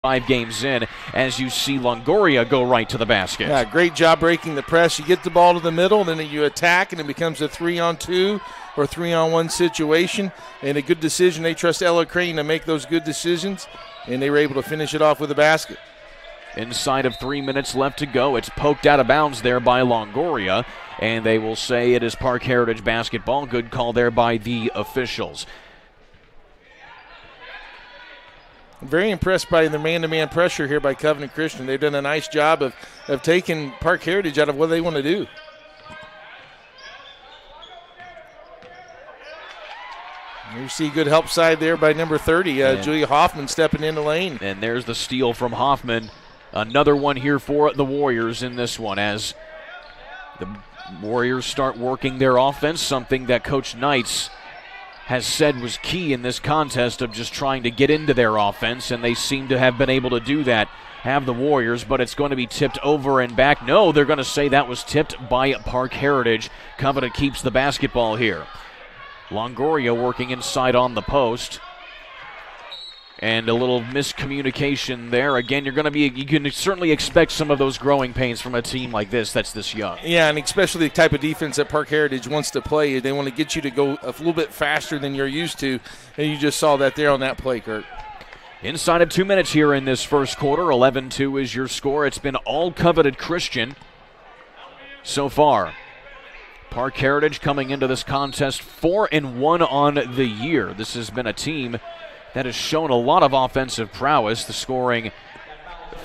5 games in, as you see Longoria go right to the basket. Yeah, great job breaking the press. You get the ball to the middle, and then you attack, and it becomes a 3-on-2 or 3-on-1 situation. And a good decision. They trust Ella Crane to make those good decisions, and they were able to finish it off with a basket. Inside of 3 minutes left to go. It's poked out of bounds there by Longoria, and they will say it is Parke Heritage basketball. Good call there by the officials. I'm very impressed by the man-to-man pressure here by Covenant Christian. They've done a nice job of taking Parke Heritage out of what they want to do. You see good help side there by number 30, Julia Hoffman stepping in the lane. And there's the steal from Hoffman. Another one here for the Warriors in this one as the Warriors start working their offense, something that Coach Knights has said was key in this contest of just trying to get into their offense, and they seem to have been able to do that, have the Warriors, but it's going to be tipped over and back. No, they're going to say that was tipped by Parke Heritage. Covenant keeps the basketball here. Longoria working inside on the post. And a little miscommunication there. Again, you can certainly expect some of those growing pains from a team like this that's this young. Yeah, and especially the type of defense that Parke Heritage wants to play. They want to get you to go a little bit faster than you're used to, and you just saw that there on that play, Kurt. Inside of 2 minutes here in this first quarter, 11-2 is your score. It's been all Covenant Christian so far. Parke Heritage coming into this contest 4-1 on the year. This has been a team that has shown a lot of offensive prowess, the scoring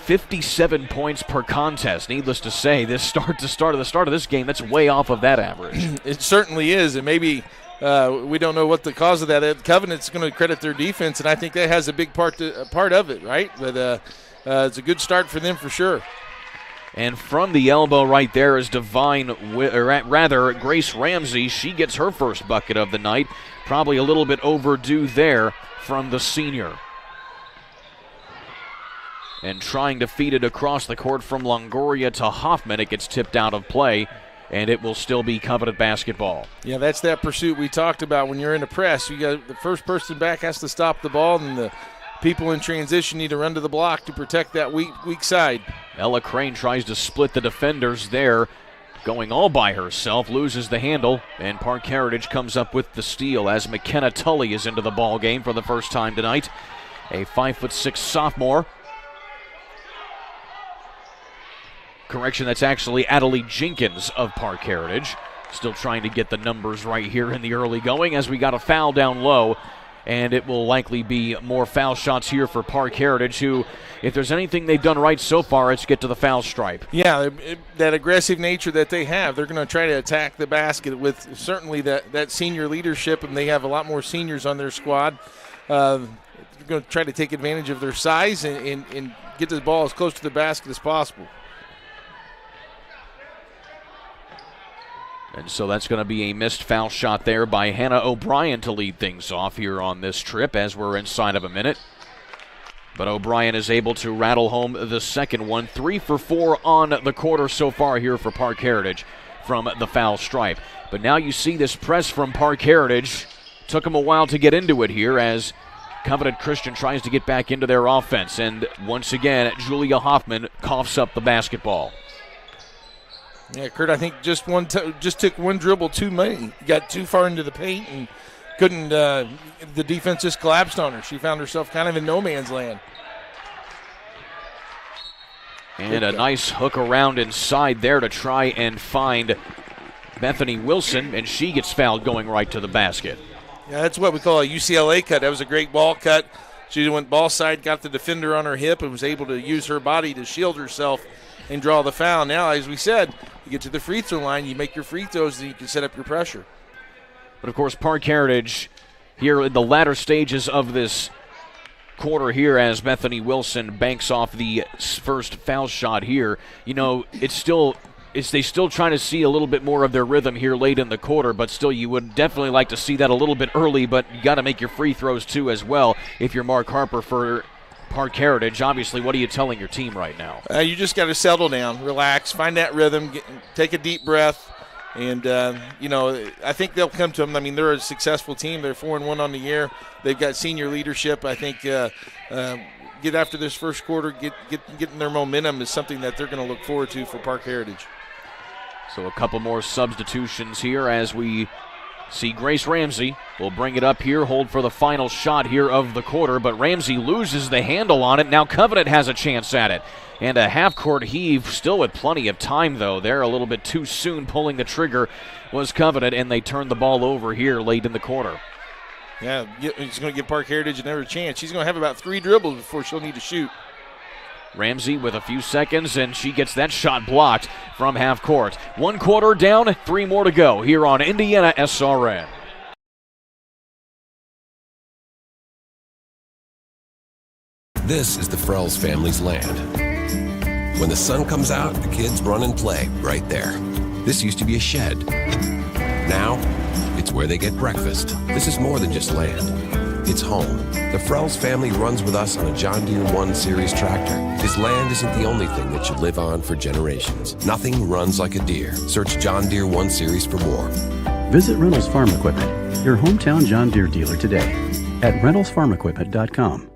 57 points per contest. Needless to say, the start of this game, that's way off of that average. It certainly is, and maybe we don't know what the cause of that is. Covenant's going to credit their defense, and I think that has a big part of it, right? But it's a good start for them for sure. And from the elbow right there is Grace Ramsey. She gets her first bucket of the night. Probably a little bit overdue there from the senior. And trying to feed it across the court from Longoria to Hoffman. It gets tipped out of play, and it will still be Covenant basketball. Yeah, that's that pursuit we talked about. When you're in a press, you got the first person back has to stop the ball, and the people in transition need to run to the block to protect that weak side. Ella Crane tries to split the defenders there, going all by herself, loses the handle, and Parke Heritage comes up with the steal as McKenna Tully is into the ball game for the first time tonight. A 5'6" sophomore. Correction, that's actually Adelie Jenkins of Parke Heritage. Still trying to get the numbers right here in the early going as we got a foul down low. And it will likely be more foul shots here for Parke Heritage, who, if there's anything they've done right so far, it's get to the foul stripe. Yeah, that aggressive nature that they have, they're going to try to attack the basket with certainly that senior leadership, and they have a lot more seniors on their squad. They're going to try to take advantage of their size and get the ball as close to the basket as possible. And so that's going to be a missed foul shot there by Hannah O'Brien to lead things off here on this trip as we're inside of a minute. But O'Brien is able to rattle home the second one. 3 for 4 on the quarter so far here for Parke Heritage from the foul stripe. But now you see this press from Parke Heritage. Took them a while to get into it here as Covenant Christian tries to get back into their offense. And once again, Julia Hoffman coughs up the basketball. Yeah, Kurt, I think just took one dribble too many. Got too far into the paint and couldn't the defense just collapsed on her. She found herself kind of in no man's land. And a nice hook around inside there to try and find Bethany Wilson, and she gets fouled going right to the basket. Yeah, that's what we call a UCLA cut. That was a great ball cut. She went ball side, got the defender on her hip, and was able to use her body to shield herself and draw the foul. Now, as we said, you get to the free throw line, you make your free throws, and you can set up your pressure. But, of course, Parke Heritage here in the latter stages of this quarter here as Bethany Wilson banks off the first foul shot here. You know, they still trying to see a little bit more of their rhythm here late in the quarter, but still you would definitely like to see that a little bit early, but you got to make your free throws too as well if you're Mark Harper for Parke Heritage. Obviously, what are you telling your team right now? You just got to settle down, relax, find that rhythm, take a deep breath, and, I think they'll come to them. I mean, they're a successful team. They're 4-1 on the year. They've got senior leadership. I think get after this first quarter, getting their momentum is something that they're going to look forward to for Parke Heritage. So a couple more substitutions here as we see Grace Ramsey will bring it up here, hold for the final shot here of the quarter, but Ramsey loses the handle on it. Now Covenant has a chance at it. And a half-court heave, still with plenty of time, though. They're a little bit too soon pulling the trigger was Covenant, and they turned the ball over here late in the quarter. Yeah, he's going to give Parke Heritage another chance. She's going to have about 3 dribbles before she'll need to shoot. Ramsey with a few seconds, and she gets that shot blocked from half court. 1 quarter down, 3 more to go here on IndianaSRN. This is the Frells family's land. When the sun comes out, the kids run and play right there. This used to be a shed. Now, it's where they get breakfast. This is more than just land. It's home. The Frells family runs with us on a John Deere 1 Series tractor. His land isn't the only thing that should live on for generations. Nothing runs like a Deere. Search John Deere 1 Series for more. Visit Reynolds Farm Equipment, your hometown John Deere dealer today at reynoldsfarmequipment.com.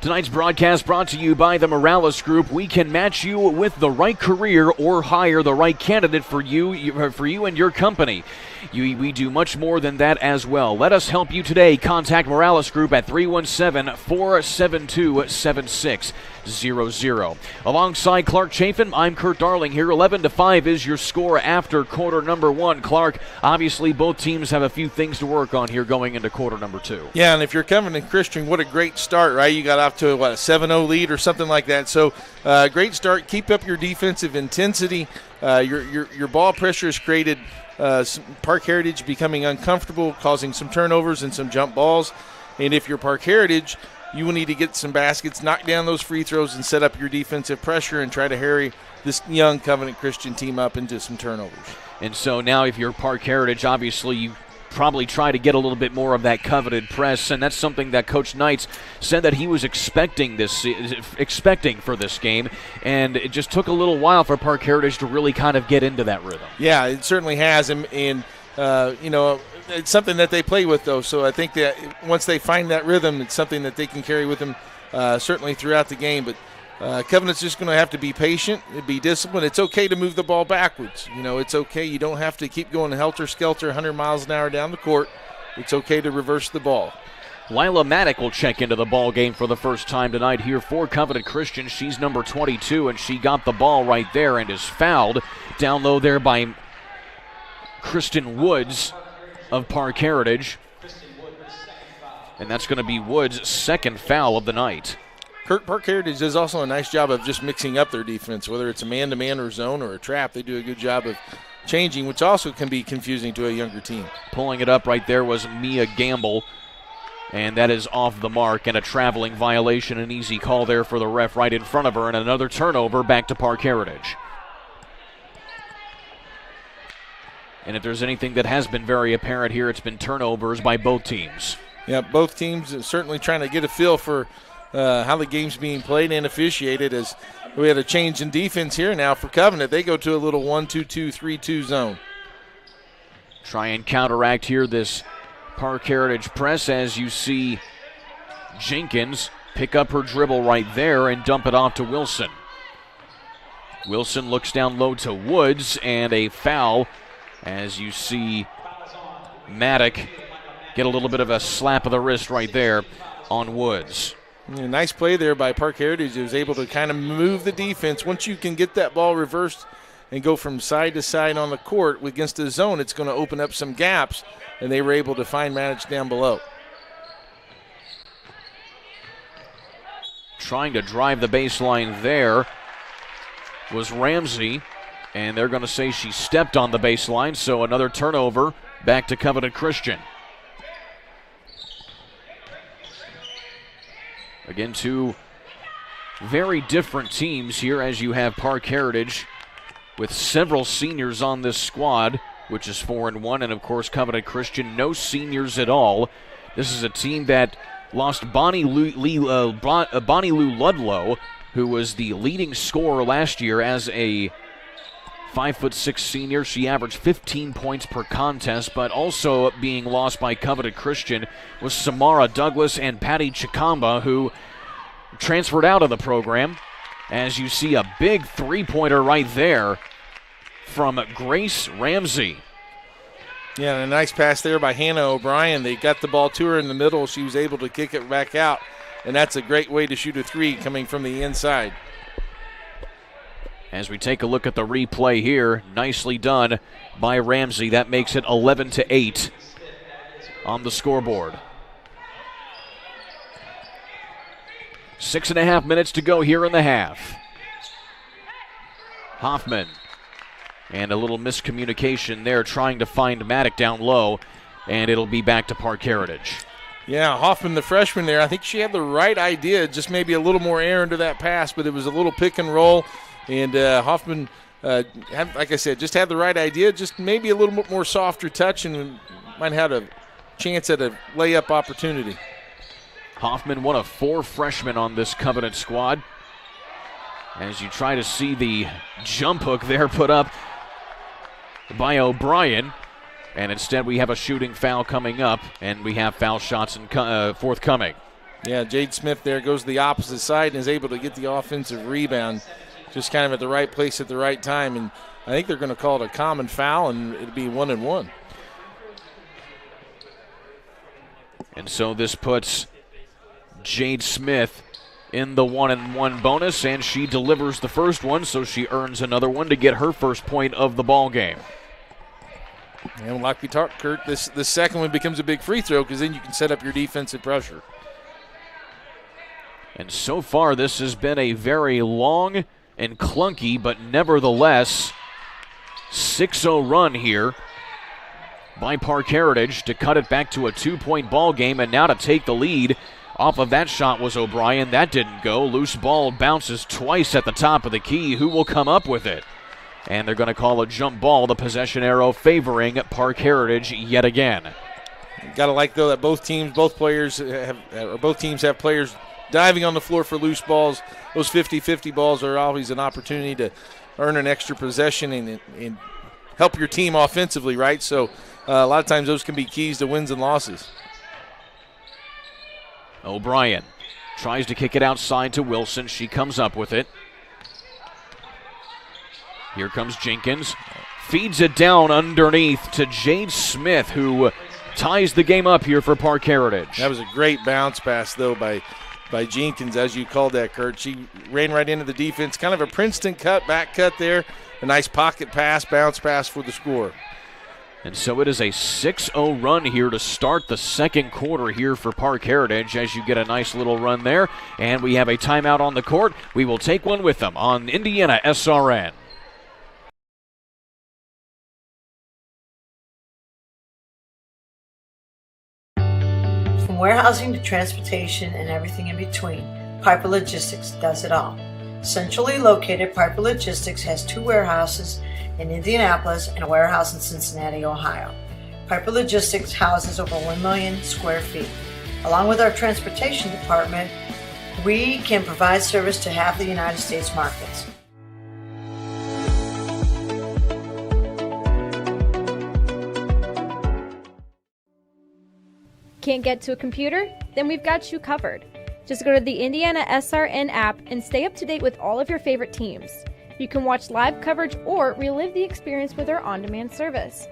Tonight's broadcast brought to you by the Morales Group. We can match you with the right career or hire the right candidate for you and your company. We do much more than that as well. Let us help you today. Contact Morales Group at 317-472-7600. Alongside Clark Chafin, I'm Kurt Darling here. 11-5 is your score after quarter number 1. Clark, obviously both teams have a few things to work on here going into quarter number 2. Yeah, and if you're Covenant Christian, what a great start, right? You got off to a 7-0 lead or something like that. So great start. Keep up your defensive intensity. Your ball pressure has created Parke Heritage becoming uncomfortable, causing some turnovers and some jump balls. And if you're Parke Heritage, you will need to get some baskets, knock down those free throws, and set up your defensive pressure and try to harry this young Covenant Christian team up into some turnovers. And so now if you're Parke Heritage, obviously you probably try to get a little bit more of that coveted press, and that's something that Coach Knights said that he was expecting for this game, and it just took a little while for Parke Heritage to really kind of get into that rhythm. Yeah, it certainly has, and it's something that they play with, though, so I think that once they find that rhythm, it's something that they can carry with them certainly throughout the game. But Covenant's just going to have to be patient, be disciplined. It's okay to move the ball backwards. It's okay. You don't have to keep going helter-skelter 100 miles an hour down the court. It's okay to reverse the ball. Lila Maddock will check into the ball game for the first time tonight here for Covenant Christian. She's number 22, and she got the ball right there and is fouled down low there by Kristen Woods of Parke Heritage. And that's going to be Woods' second foul of the night. Parke Heritage does also a nice job of just mixing up their defense, whether it's a man-to-man or zone or a trap. They do a good job of changing, which also can be confusing to a younger team. Pulling it up right there was Mia Gamble, and that is off the mark, and a traveling violation, an easy call there for the ref right in front of her, and another turnover back to Parke Heritage. And if there's anything that has been very apparent here, it's been turnovers by both teams. Yeah, both teams are certainly trying to get a feel for how the game's being played and officiated, as we had a change in defense here now for Covenant. They go to a little 1-2-2-3-2 zone. Try and counteract here this Parke Heritage press as you see Jenkins pick up her dribble right there and dump it off to Wilson. Wilson looks down low to Woods, and a foul as you see Maddock get a little bit of a slap of the wrist right there on Woods. Yeah, nice play there by Parke Heritage. It was able to kind of move the defense. Once you can get that ball reversed and go from side to side on the court against the zone, it's going to open up some gaps, and they were able to find Maddox down below. Trying to drive the baseline there was Ramsey, and they're going to say she stepped on the baseline, so another turnover back to Covenant Christian. Again, two very different teams here as you have Parke Heritage with several seniors on this squad, which is 4-1, and of course Covenant Christian, no seniors at all. This is a team that lost Bonnie Lou Ludlow, who was the leading scorer last year as a 5'6" senior. She averaged 15 points per contest, but also being lost by coveted Christian was Samara Douglas and Patty Chikamba, who transferred out of the program. As you see, a big three-pointer right there from Grace Ramsey. Yeah, and a nice pass there by Hannah O'Brien. They got the ball to her in the middle. She was able to kick it back out, and that's a great way to shoot a three coming from the inside. As we take a look at the replay here, nicely done by Ramsey. That makes it 11-8 on the scoreboard. 6.5 minutes to go here in the half. Hoffman. And a little miscommunication there, trying to find Maddock down low, and it'll be back to Parke Heritage. Yeah, Hoffman, the freshman there, I think she had the right idea, just maybe a little more air into that pass, but it was a little pick and roll, and Hoffman, like I said, just had the right idea, just maybe a little bit more softer touch, and might have had a chance at a layup opportunity. Hoffman, one of 4 freshmen on this Covenant squad. As you try to see the jump hook there put up by O'Brien, and instead we have a shooting foul coming up, and we have foul shots forthcoming. Yeah, Jade Smith there goes to the opposite side and is able to get the offensive rebound, just kind of at the right place at the right time, and I think they're going to call it a common foul, and it'll be 1-1. And so this puts Jade Smith in the 1-1 bonus, and she delivers the first one, so she earns another one to get her first point of the ball game. And like we talked, Kurt, this second one becomes a big free throw because then you can set up your defensive pressure. And so far, this has been a very long and clunky, but nevertheless 6-0 run here by Parke Heritage to cut it back to a 2-point ball game, and now to take the lead. Off of that shot was O'Brien. That didn't go. Loose ball bounces twice at the top of the key. Who will come up with it? And they're going to call a jump ball. The possession arrow favoring Parke Heritage yet again. Got to like, though, that both teams have players diving on the floor for loose balls. Those 50-50 balls are always an opportunity to earn an extra possession and help your team offensively, right? So a lot of times those can be keys to wins and losses. O'Brien tries to kick it outside to Wilson. She comes up with it. Here comes Jenkins. Feeds it down underneath to Jade Smith, who ties the game up here for Parke Heritage. That was a great bounce pass, though, by Jenkins, as you called that, Kurt. She ran right into the defense. Kind of a Princeton cut, back cut there. A nice pocket pass, bounce pass for the score. And so it is a 6-0 run here to start the second quarter here for Parke Heritage, as you get a nice little run there. And we have a timeout on the court. We will take one with them on IndianaSRN. From warehousing to transportation and everything in between, Piper Logistics does it all. Centrally located, Piper Logistics has 2 warehouses in Indianapolis and a warehouse in Cincinnati, Ohio. Piper Logistics houses over 1 million square feet. Along with our transportation department, we can provide service to half the United States markets. Can't get to a computer? Then we've got you covered. Just go to the IndianaSRN app and stay up to date with all of your favorite teams. You can watch live coverage or relive the experience with our on-demand service.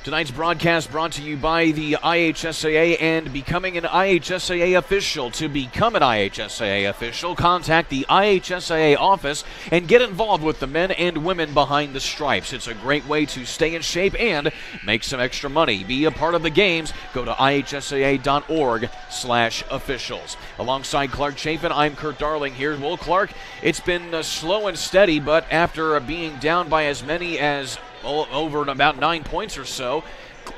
Tonight's broadcast brought to you by the IHSAA and becoming an IHSAA official. To become an IHSAA official, contact the IHSAA office and get involved with the men and women behind the stripes. It's a great way to stay in shape and make some extra money. Be a part of the games. Go to ihsaa.org/officials. Alongside Clark Chafin, I'm Kurt Darling here. Well, Clark, it's been slow and steady, but after being down by as many as over about 9 points or so,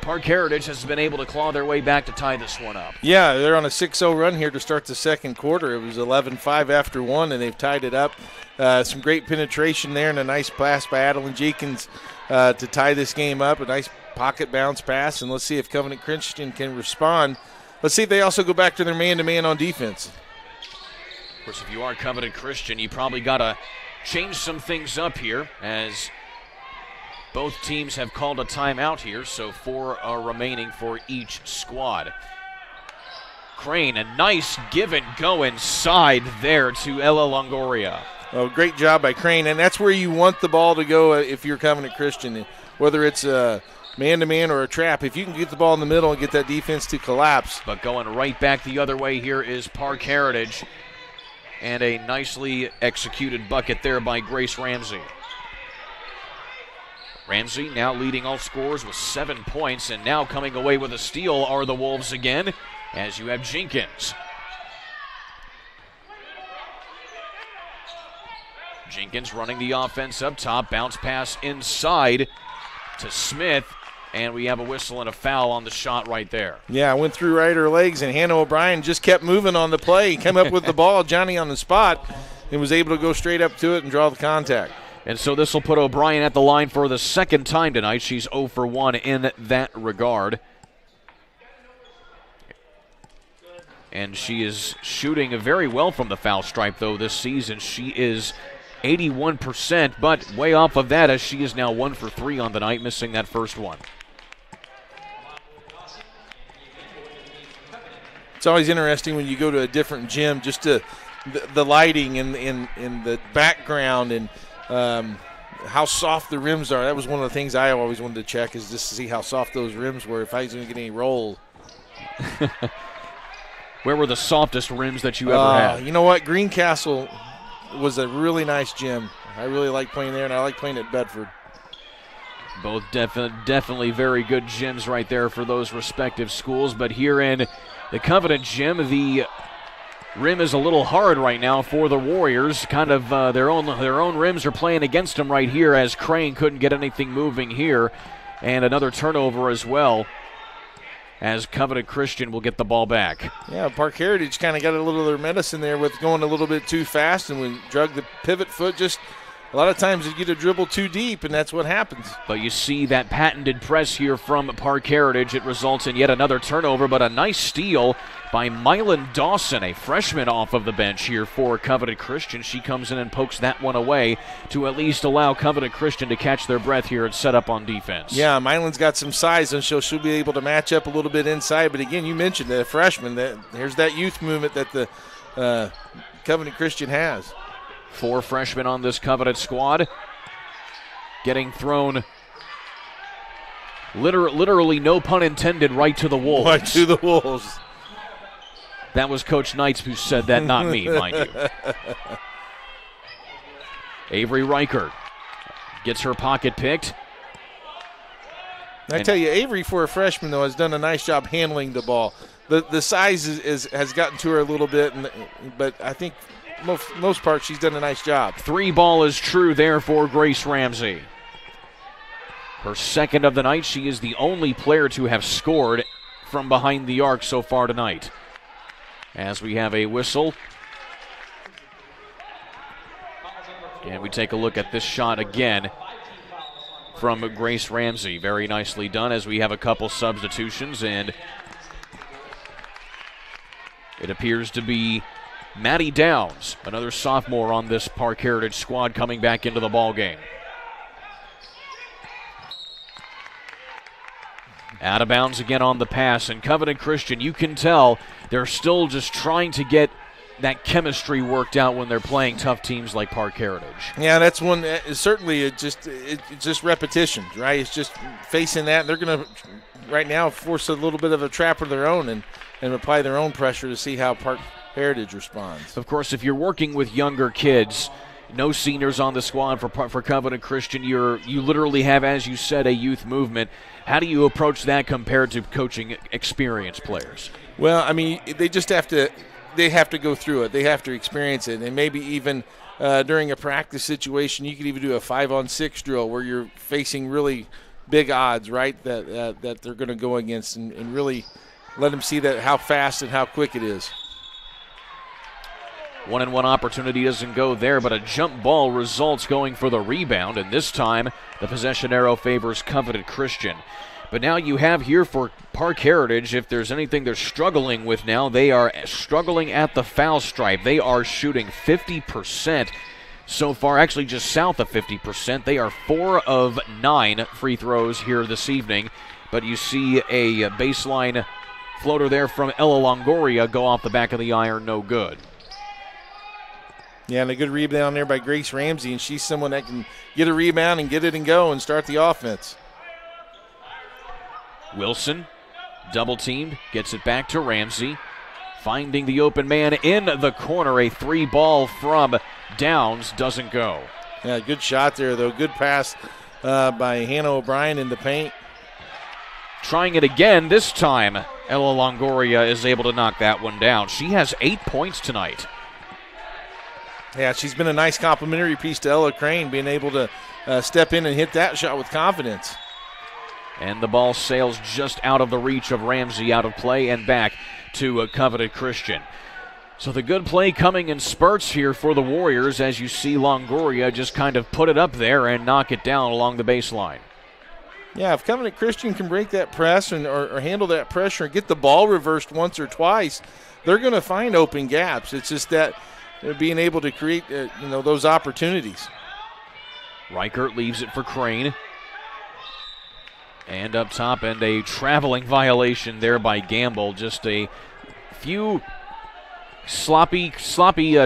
Parke Heritage has been able to claw their way back to tie this one up. Yeah, they're on a 6-0 run here to start the second quarter. It was 11-5 after one, and they've tied it up. Some great penetration there and a nice pass by Adeline Jenkins to tie this game up. A nice pocket bounce pass, and let's see if Covenant Christian can respond. Let's see if they also go back to their man-to-man on defense. Of course, if you are Covenant Christian, you probably got to change some things up here, as both teams have called a timeout here, so 4 are remaining for each squad. Crane, a nice give and go inside there to Ella Longoria. Oh, great job by Crane, and that's where you want the ball to go if you're Covenant Christian, whether it's a man-to-man or a trap. If you can get the ball in the middle and get that defense to collapse. But going right back the other way here is Parke Heritage, and a nicely executed bucket there by Grace Ramsey. Ramsey now leading all scorers with 7 points, and now coming away with a steal are the Wolves again, as you have Jenkins. Jenkins running the offense up top, bounce pass inside to Smith, and we have a whistle and a foul on the shot right there. Yeah, went through right her legs, and Hannah O'Brien just kept moving on the play. He came up with the ball, Johnny on the spot, and was able to go straight up to it and draw the contact. And so this will put O'Brien at the line for the second time tonight. She's 0 for 1 in that regard. And she is shooting very well from the foul stripe, though, this season. She is 81%, but way off of that, as she is now 1 for 3 on the night, missing that first one. It's always interesting when you go to a different gym, just to the lighting and the background and how soft the rims are. That was one of the things I always wanted to check, is just to see how soft those rims were, if I was going to get any roll. Where were the softest rims that you ever had? You know what? Greencastle was a really nice gym. I really like playing there, and I like playing at Bedford. Both definitely very good gyms right there for those respective schools. But here in the Covenant gym, the rim is a little hard right now for the Warriors. Kind of their own rims are playing against them right here, as Crane couldn't get anything moving here. And another turnover as well, as Covenant Christian will get the ball back. Yeah, Parke Heritage kind of got a little of their medicine there with going a little bit too fast, and when drug the pivot foot, just a lot of times you get a dribble too deep, and that's what happens. But you see that patented press here from Parke Heritage. It results in yet another turnover, but a nice steal by Mylan Dawson, a freshman off of the bench here for Covenant Christian. She comes in and pokes that one away to at least allow Covenant Christian to catch their breath here and set up on defense. Yeah, Mylan's got some size, and she'll be able to match up a little bit inside. But again, you mentioned the freshman. Here's that youth movement that the Covenant Christian has. 4 freshmen on this Covenant squad, getting thrown, literally no pun intended, right to the Wolves. Right to the Wolves. That was Coach Knights who said that, not me, mind you. Avery Reichert gets her pocket picked. I tell you, Avery, for a freshman, though, has done a nice job handling the ball. The size has gotten to her a little bit, but I think most part she's done a nice job. 3 ball is true there for Grace Ramsey. Her second of the night. She is the only player to have scored from behind the arc so far tonight. As we have a whistle. And we take a look at this shot again from Grace Ramsey. Very nicely done, as we have a couple substitutions, and it appears to be Maddie Downs, another sophomore on this Parke Heritage squad, coming back into the ball game. Out of bounds again on the pass, and Covenant Christian, you can tell they're still just trying to get that chemistry worked out when they're playing tough teams like Parke Heritage. Yeah, that's one. Certainly, it's just repetition, right? It's just facing that. They're going to right now force a little bit of a trap of their own and apply their own pressure to see how Parke Heritage responds. Of course, if you're working with younger kids, no seniors on the squad for Covenant Christian, you literally have, as you said, a youth movement. How do you approach that compared to coaching experienced players? Well, I mean, they just have to. They have to go through it. They have to experience it. And maybe even during a practice situation, you could even do a 5-on-6 drill where you're facing really big odds, right, that they're going to go against, and really let them see that how fast and how quick it is. 1-and-1 opportunity doesn't go there, but a jump ball results going for the rebound, and this time the possession arrow favors Covenant Christian. But now you have here for Parke Heritage, if there's anything they're struggling with now, they are struggling at the foul stripe. They are shooting 50% so far, actually just south of 50%. They are 4 of 9 free throws here this evening, but you see a baseline floater there from Ella Longoria go off the back of the iron, no good. Yeah, and a good rebound there by Grace Ramsey, and she's someone that can get a rebound and get it and go and start the offense. Wilson, double teamed, gets it back to Ramsey. Finding the open man in the corner, a 3-ball from Downs doesn't go. Yeah, good shot there, though. Good pass by Hannah O'Brien in the paint. Trying it again, this time Ella Longoria is able to knock that one down. She has 8 points tonight. Yeah, she's been a nice complimentary piece to Ella Crane, being able to step in and hit that shot with confidence. And the ball sails just out of the reach of Ramsey, out of play and back to Covenant Christian. So the good play coming in spurts here for the Warriors, as you see Longoria just kind of put it up there and knock it down along the baseline. Yeah, if Covenant Christian can break that press or handle that pressure and get the ball reversed once or twice, they're going to find open gaps. It's just that being able to create those opportunities. Reichert leaves it for Crane. And up top, and a traveling violation there by Gamble. Just a few sloppy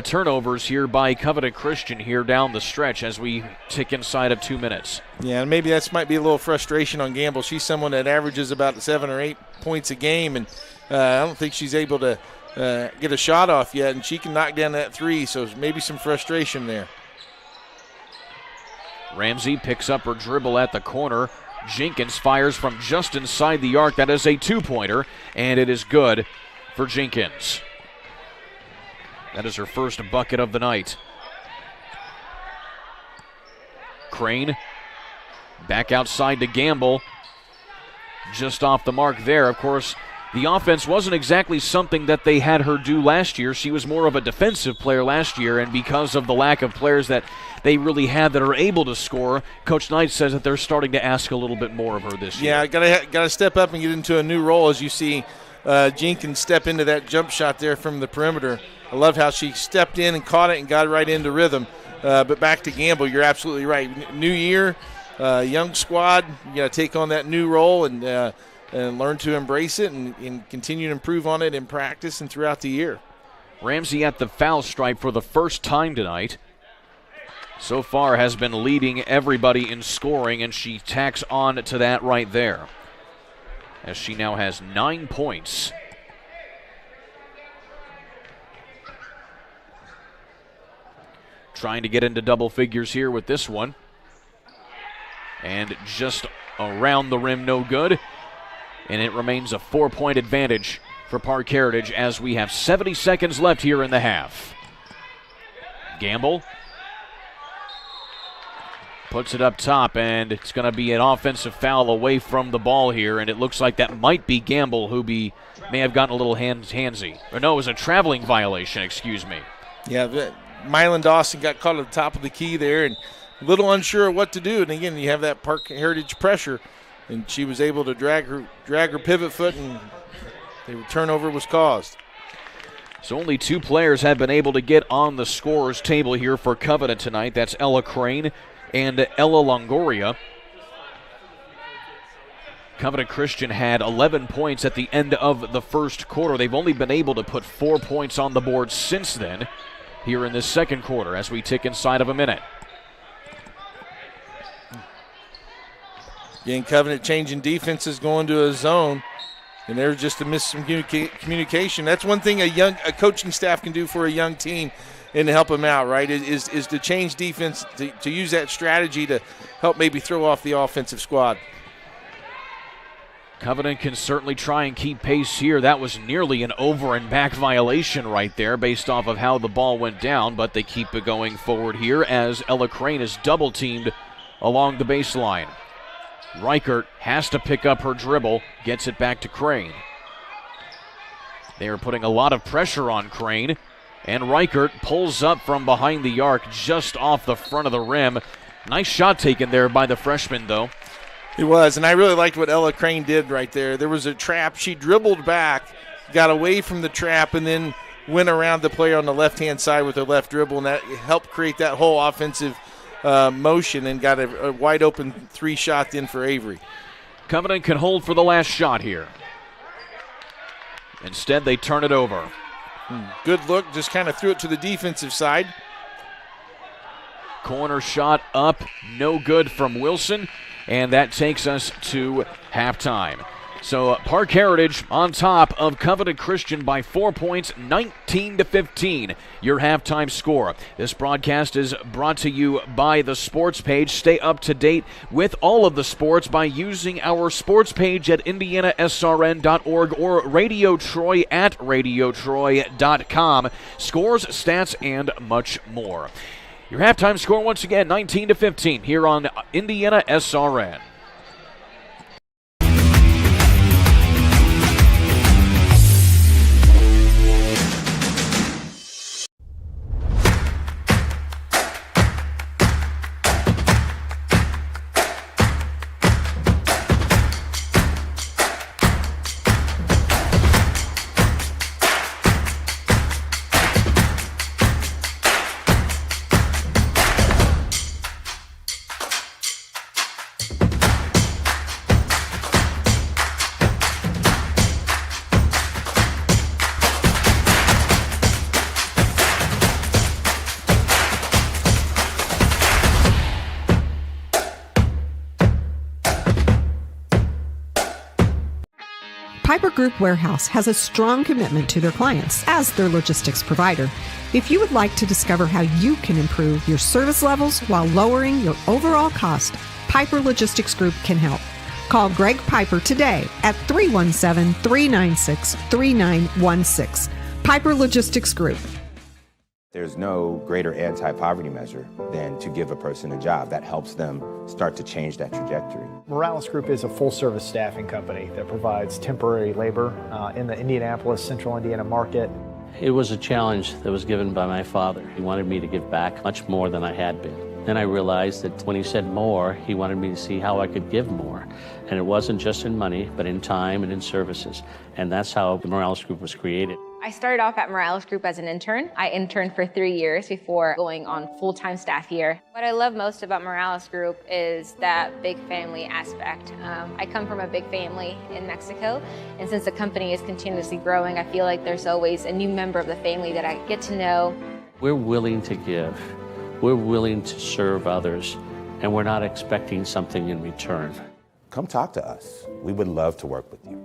turnovers here by Covenant Christian here down the stretch as we tick inside of 2 minutes. Yeah, and maybe that might be a little frustration on Gamble. She's someone that averages about 7 or 8 points a game, and I don't think she's able to get a shot off yet, and she can knock down that 3, so maybe some frustration there. Ramsey picks up her dribble at the corner. Jenkins fires from just inside the arc. That is a 2-pointer, and it is good for Jenkins. That is her first bucket of the night. Crane back outside to Gamble. Just off the mark there. Of course, the offense wasn't exactly something that they had her do last year. She was more of a defensive player last year, and because of the lack of players that they really had that are able to score, Coach Knight says that they're starting to ask a little bit more of her this year. Yeah, got to step up and get into a new role, as you see Jenkins step into that jump shot there from the perimeter. I love how she stepped in and caught it and got right into rhythm. But back to Gamble, you're absolutely right. New year, young squad, you got to take on that new role and learn to embrace it and continue to improve on it in practice and throughout the year. Ramsey at the foul stripe for the first time tonight. So far has been leading everybody in scoring, and she tacks on to that right there, as she now has 9 points. Trying to get into double figures here with this one. And just around the rim, no good. And it remains a 4-point advantage for Parke Heritage as we have 70 seconds left here in the half. Gamble puts it up top, and it's going to be an offensive foul away from the ball here, and it looks like that might be Gamble who may have gotten a little handsy. Or no, it was a traveling violation, excuse me. Yeah, Mylan Dawson got caught at the top of the key there and a little unsure of what to do. And again, you have that Parke Heritage pressure, and she was able to drag her pivot foot, and the turnover was caused. So only 2 players have been able to get on the scorer's table here for Covenant tonight. That's Ella Crane and Ella Longoria. Covenant Christian had 11 points at the end of the first quarter. They've only been able to put 4 points on the board since then here in this second quarter as we tick inside of a minute. Again, Covenant changing defenses, going to a zone, and there's just a miscommunication. That's one thing a coaching staff can do for a young team and to help them out, right, is to change defense, to use that strategy to help maybe throw off the offensive squad. Covenant can certainly try and keep pace here. That was nearly an over and back violation right there based off of how the ball went down, but they keep it going forward here as Ella Crane is double teamed along the baseline. Reichert has to pick up her dribble, gets it back to Crane. They are putting a lot of pressure on Crane, and Reichert pulls up from behind the arc just off the front of the rim. Nice shot taken there by the freshman, though. It was, and I really liked what Ella Crane did right there. There was a trap. She dribbled back, got away from the trap, and then went around the player on the left-hand side with her left dribble, and that helped create that whole offensive motion and got a wide-open 3-shot in for Avery. Covenant can hold for the last shot here. Instead, they turn it over. Good look, just kind of threw it to the defensive side. Corner shot up, no good from Wilson, and that takes us to halftime. So Parke Heritage on top of Covenant Christian by 4 points, 19-15, your halftime score. This broadcast is brought to you by the sports page. Stay up to date with all of the sports by using our sports page at IndianaSRN.org or Radio Troy at RadioTroy.com. Scores, stats, and much more. Your halftime score once again, 19-15, here on IndianaSRN. Piper Group Warehouse has a strong commitment to their clients as their logistics provider. If you would like to discover how you can improve your service levels while lowering your overall cost, Piper Logistics Group can help. Call Greg Piper today at 317-396-3916. Piper Logistics Group. There's no greater anti-poverty measure than to give a person a job. That helps them start to change that trajectory. Morales Group is a full-service staffing company that provides temporary labor in the Indianapolis, Central Indiana market. It was a challenge that was given by my father. He wanted me to give back much more than I had been. Then I realized that when he said more, he wanted me to see how I could give more. And it wasn't just in money, but in time and in services. And that's how the Morales Group was created. I started off at Morales Group as an intern. I interned for 3 years before going on full-time staff here. What I love most about Morales Group is that big family aspect. I come from a big family in Mexico, and since the company is continuously growing, I feel like there's always a new member of the family that I get to know. We're willing to give. We're willing to serve others, and we're not expecting something in return. Come talk to us. We would love to work with you.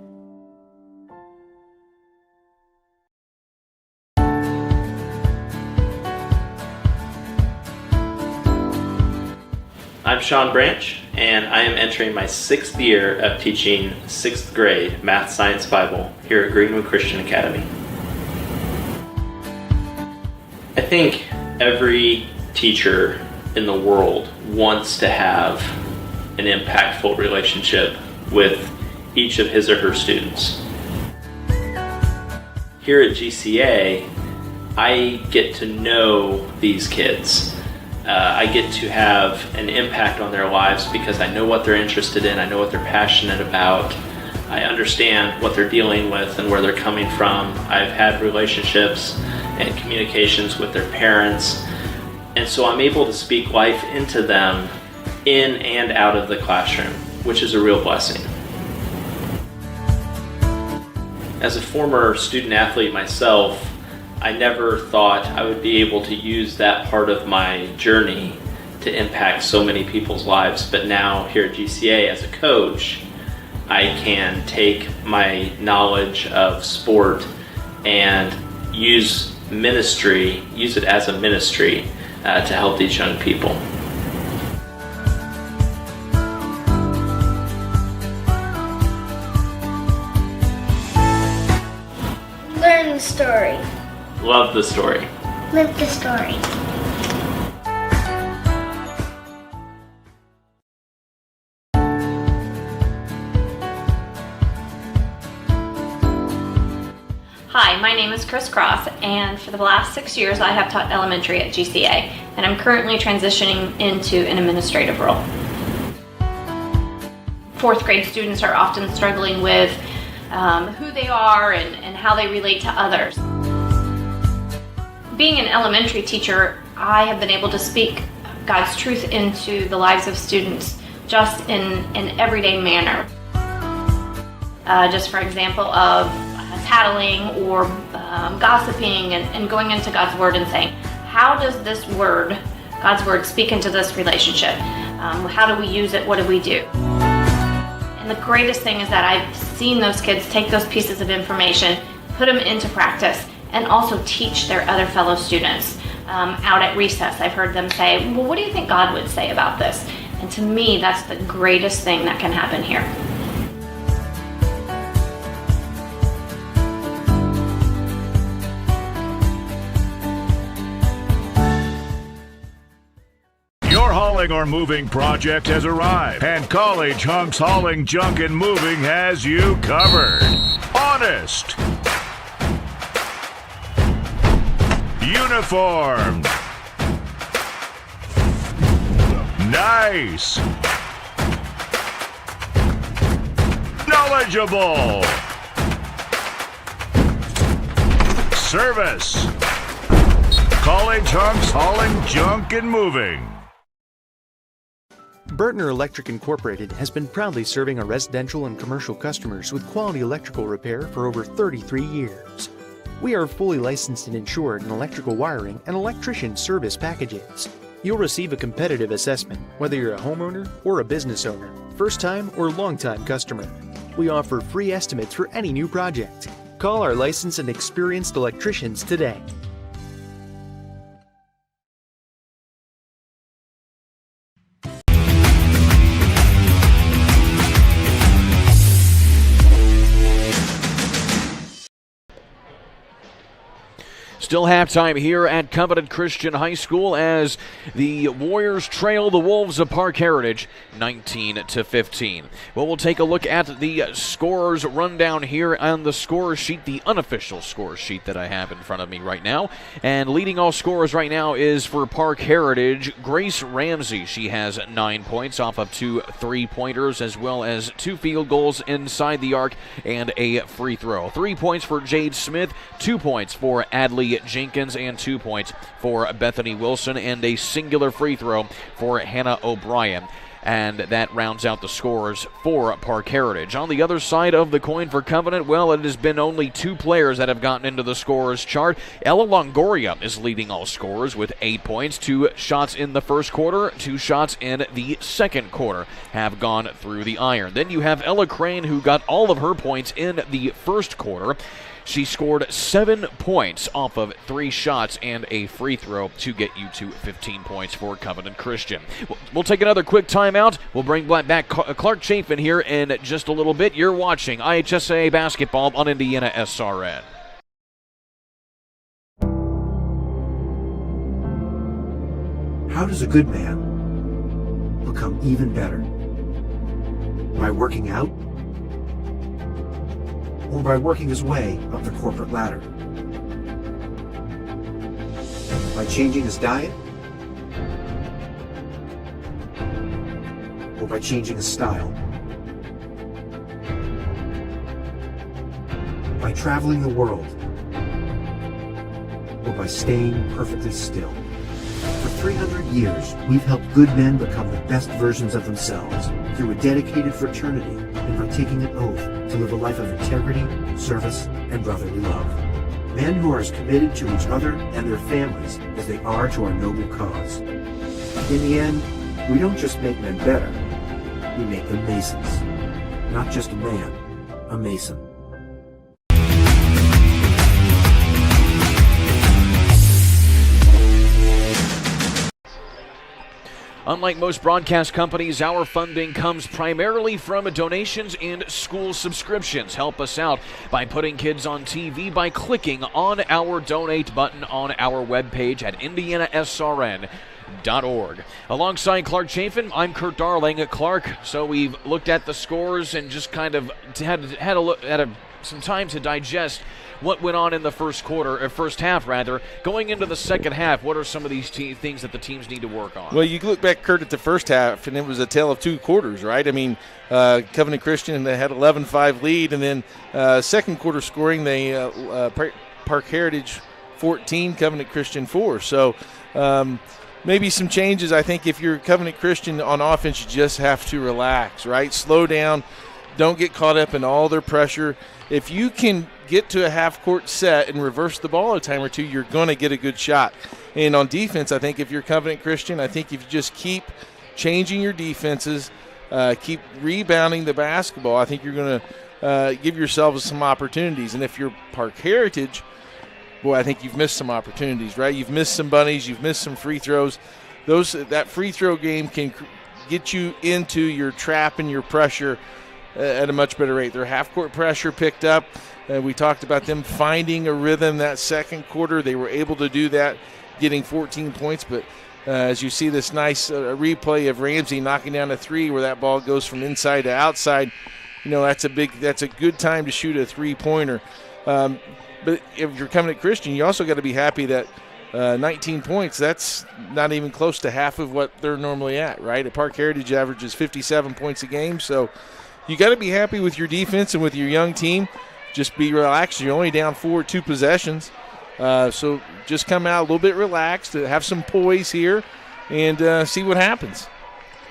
I'm Sean Branch, and I am entering my 6th year of teaching 6th grade Math, Science, Bible here at Greenwood Christian Academy. I think every teacher in the world wants to have an impactful relationship with each of his or her students. Here at GCA, I get to know these kids. I get to have an impact on their lives because I know what they're interested in, I know what they're passionate about, I understand what they're dealing with and where they're coming from. I've had relationships and communications with their parents, and so I'm able to speak life into them in and out of the classroom, which is a real blessing. As a former student athlete myself, I never thought I would be able to use that part of my journey to impact so many people's lives, but now here at GCA as a coach, I can take my knowledge of sport and use it as a ministry to help these young people. Learn the story. Love the story. Live the story. Hi, my name is Chris Cross, and for the last 6 years I have taught elementary at GCA, and I'm currently transitioning into an administrative role. Fourth grade students are often struggling with who they are and how they relate to others. Being an elementary teacher, I have been able to speak God's truth into the lives of students just in an everyday manner. Just for example of tattling or gossiping and going into God's Word and saying, how does this Word, God's Word, speak into this relationship? How do we use it? What do we do? And the greatest thing is that I've seen those kids take those pieces of information, put them into practice, and also teach their other fellow students. Out at recess, I've heard them say, well, what do you think God would say about this? And to me, that's the greatest thing that can happen here. Your hauling or moving project has arrived, and College Hunks Hauling, Junk, and Moving has you covered. Honest. Uniformed. Nice. Knowledgeable. Service. College Hunks Hauling, Junk, and Moving. Burtner Electric Incorporated has been proudly serving our residential and commercial customers with quality electrical repair for over 33 years. We are fully licensed and insured in electrical wiring and electrician service packages. You'll receive a competitive assessment whether you're a homeowner or a business owner, first-time or long-time customer. We offer free estimates for any new project. Call our licensed and experienced electricians today. Still halftime here at Covenant Christian High School as the Warriors trail the Wolves of Parke Heritage 19-15. Well, we'll take a look at the scorers rundown here on the score sheet, the unofficial score sheet that I have in front of me right now. And leading all scorers right now is for Parke Heritage, Grace Ramsey. She has 9 points off of 2 3-pointers as well as 2 field goals inside the arc and a free throw. 3 points for Jade Smith, 2 points for Adley Jenkins, and 2 points for Bethany Wilson, and a singular free throw for Hannah O'Brien. And that rounds out the scores for Parke Heritage. On the other side of the coin for Covenant, well, it has been only 2 players that have gotten into the scorers chart. Ella Longoria is leading all scorers with 8 points. 2 shots in the first quarter, 2 shots in the second quarter have gone through the iron. Then you have Ella Crane, who got all of her points in the first quarter. She scored 7 points off of 3 shots and a free throw to get you to 15 points for Covenant Christian. We'll take another quick timeout. We'll bring back Clark Chafin here in just a little bit. You're watching IHSAA basketball on IndianaSRN. How does a good man become even better? By working out? Or by working his way up the corporate ladder? By changing his diet? Or by changing his style? By traveling the world? Or by staying perfectly still? For 300 years, we've helped good men become the best versions of themselves through a dedicated fraternity and by taking an oath to live a life of integrity, service, and brotherly love. Men who are as committed to each other and their families as they are to our noble cause. In the end, we don't just make men better, we make them Masons. Not just a man, a Mason. Unlike most broadcast companies, our funding comes primarily from donations and school subscriptions. Help us out by putting kids on TV by clicking on our donate button on our webpage at IndianaSRN.com. Alongside Clark Chafin, I'm Kurt Darling at Clark. So we've looked at the scores and just kind of had a look at some time to digest what went on in the first half. Going into the second half, what are some of these things that the teams need to work on? Well, you look back, Kurt, at the first half, and it was a tale of two quarters, right? I mean, Covenant Christian, they had 11-5 lead, and then second quarter scoring, they Parke Heritage 14, Covenant Christian 4. So maybe some changes. I think if you're Covenant Christian on offense, you just have to relax, right? Slow down. Don't get caught up in all their pressure. If you can get to a half-court set and reverse the ball a time or two, you're going to get a good shot. And on defense, I think if you're Covenant Christian, I think if you just keep changing your defenses, keep rebounding the basketball, I think you're going to give yourselves some opportunities. And if you're Parke Heritage, boy, I think you've missed some opportunities, right? You've missed some bunnies. You've missed some free throws. That free throw game can get you into your trap and your pressure at a much better rate. Their half-court pressure picked up. We talked about them finding a rhythm that second quarter. They were able to do that, getting 14 points. But as you see this nice replay of Ramsey knocking down a three where that ball goes from inside to outside, that's a good time to shoot a three-pointer. But if you're coming at Christian, you also got to be happy that 19 points, that's not even close to half of what they're normally at, right? At Parke Heritage averages 57 points a game. So you got to be happy with your defense and with your young team. Just be relaxed. You're only down 2 possessions. So just come out a little bit relaxed, have some poise here, and see what happens.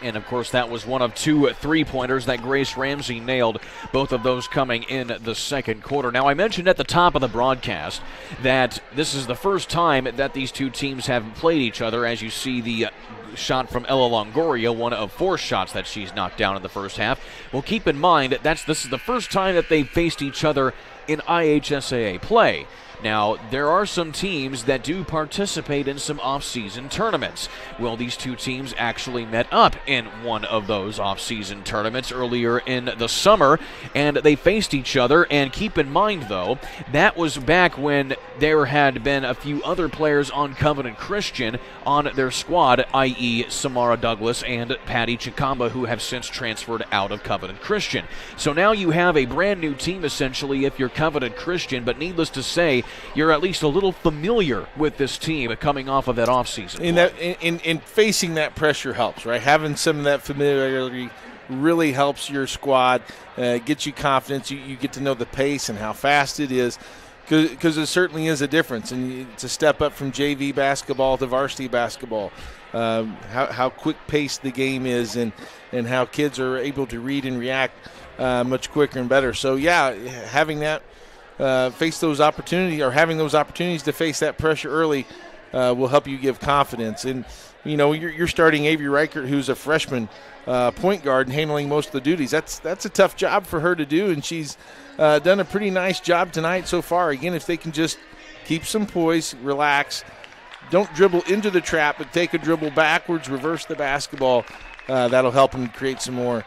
And, of course, that was one of 2 3-pointers that Grace Ramsey nailed, both of those coming in the second quarter. Now, I mentioned at the top of the broadcast that this is the first time that these two teams have played each other. As you see the shot from Ella Longoria, one of 4 shots that she's knocked down in the first half. Well, keep in mind this is the first time that they've faced each other in IHSAA play. Now, there are some teams that do participate in some off-season tournaments. Well, these two teams actually met up in one of those off-season tournaments earlier in the summer, and they faced each other. And keep in mind, though, that was back when there had been a few other players on Covenant Christian on their squad, i.e. Samara Douglas and Patty Chikamba, who have since transferred out of Covenant Christian. So now you have a brand new team, essentially, if you're Covenant Christian, but needless to say, you're at least a little familiar with this team coming off of that offseason. In facing that pressure helps, right? Having some of that familiarity really helps your squad, gets you confidence. You get to know the pace and how fast it is, because it certainly is a difference. And it's a step up from JV basketball to varsity basketball. How quick-paced the game is, and how kids are able to read and react much quicker and better. So, yeah, having that face those opportunities, or having those opportunities to face that pressure early will help you give confidence. And, you're starting Avery Reichert, who's a freshman point guard and handling most of the duties. That's a tough job for her to do, and she's done a pretty nice job tonight so far. Again, if they can just keep some poise, relax, don't dribble into the trap, but take a dribble backwards, reverse the basketball, that'll help them create some more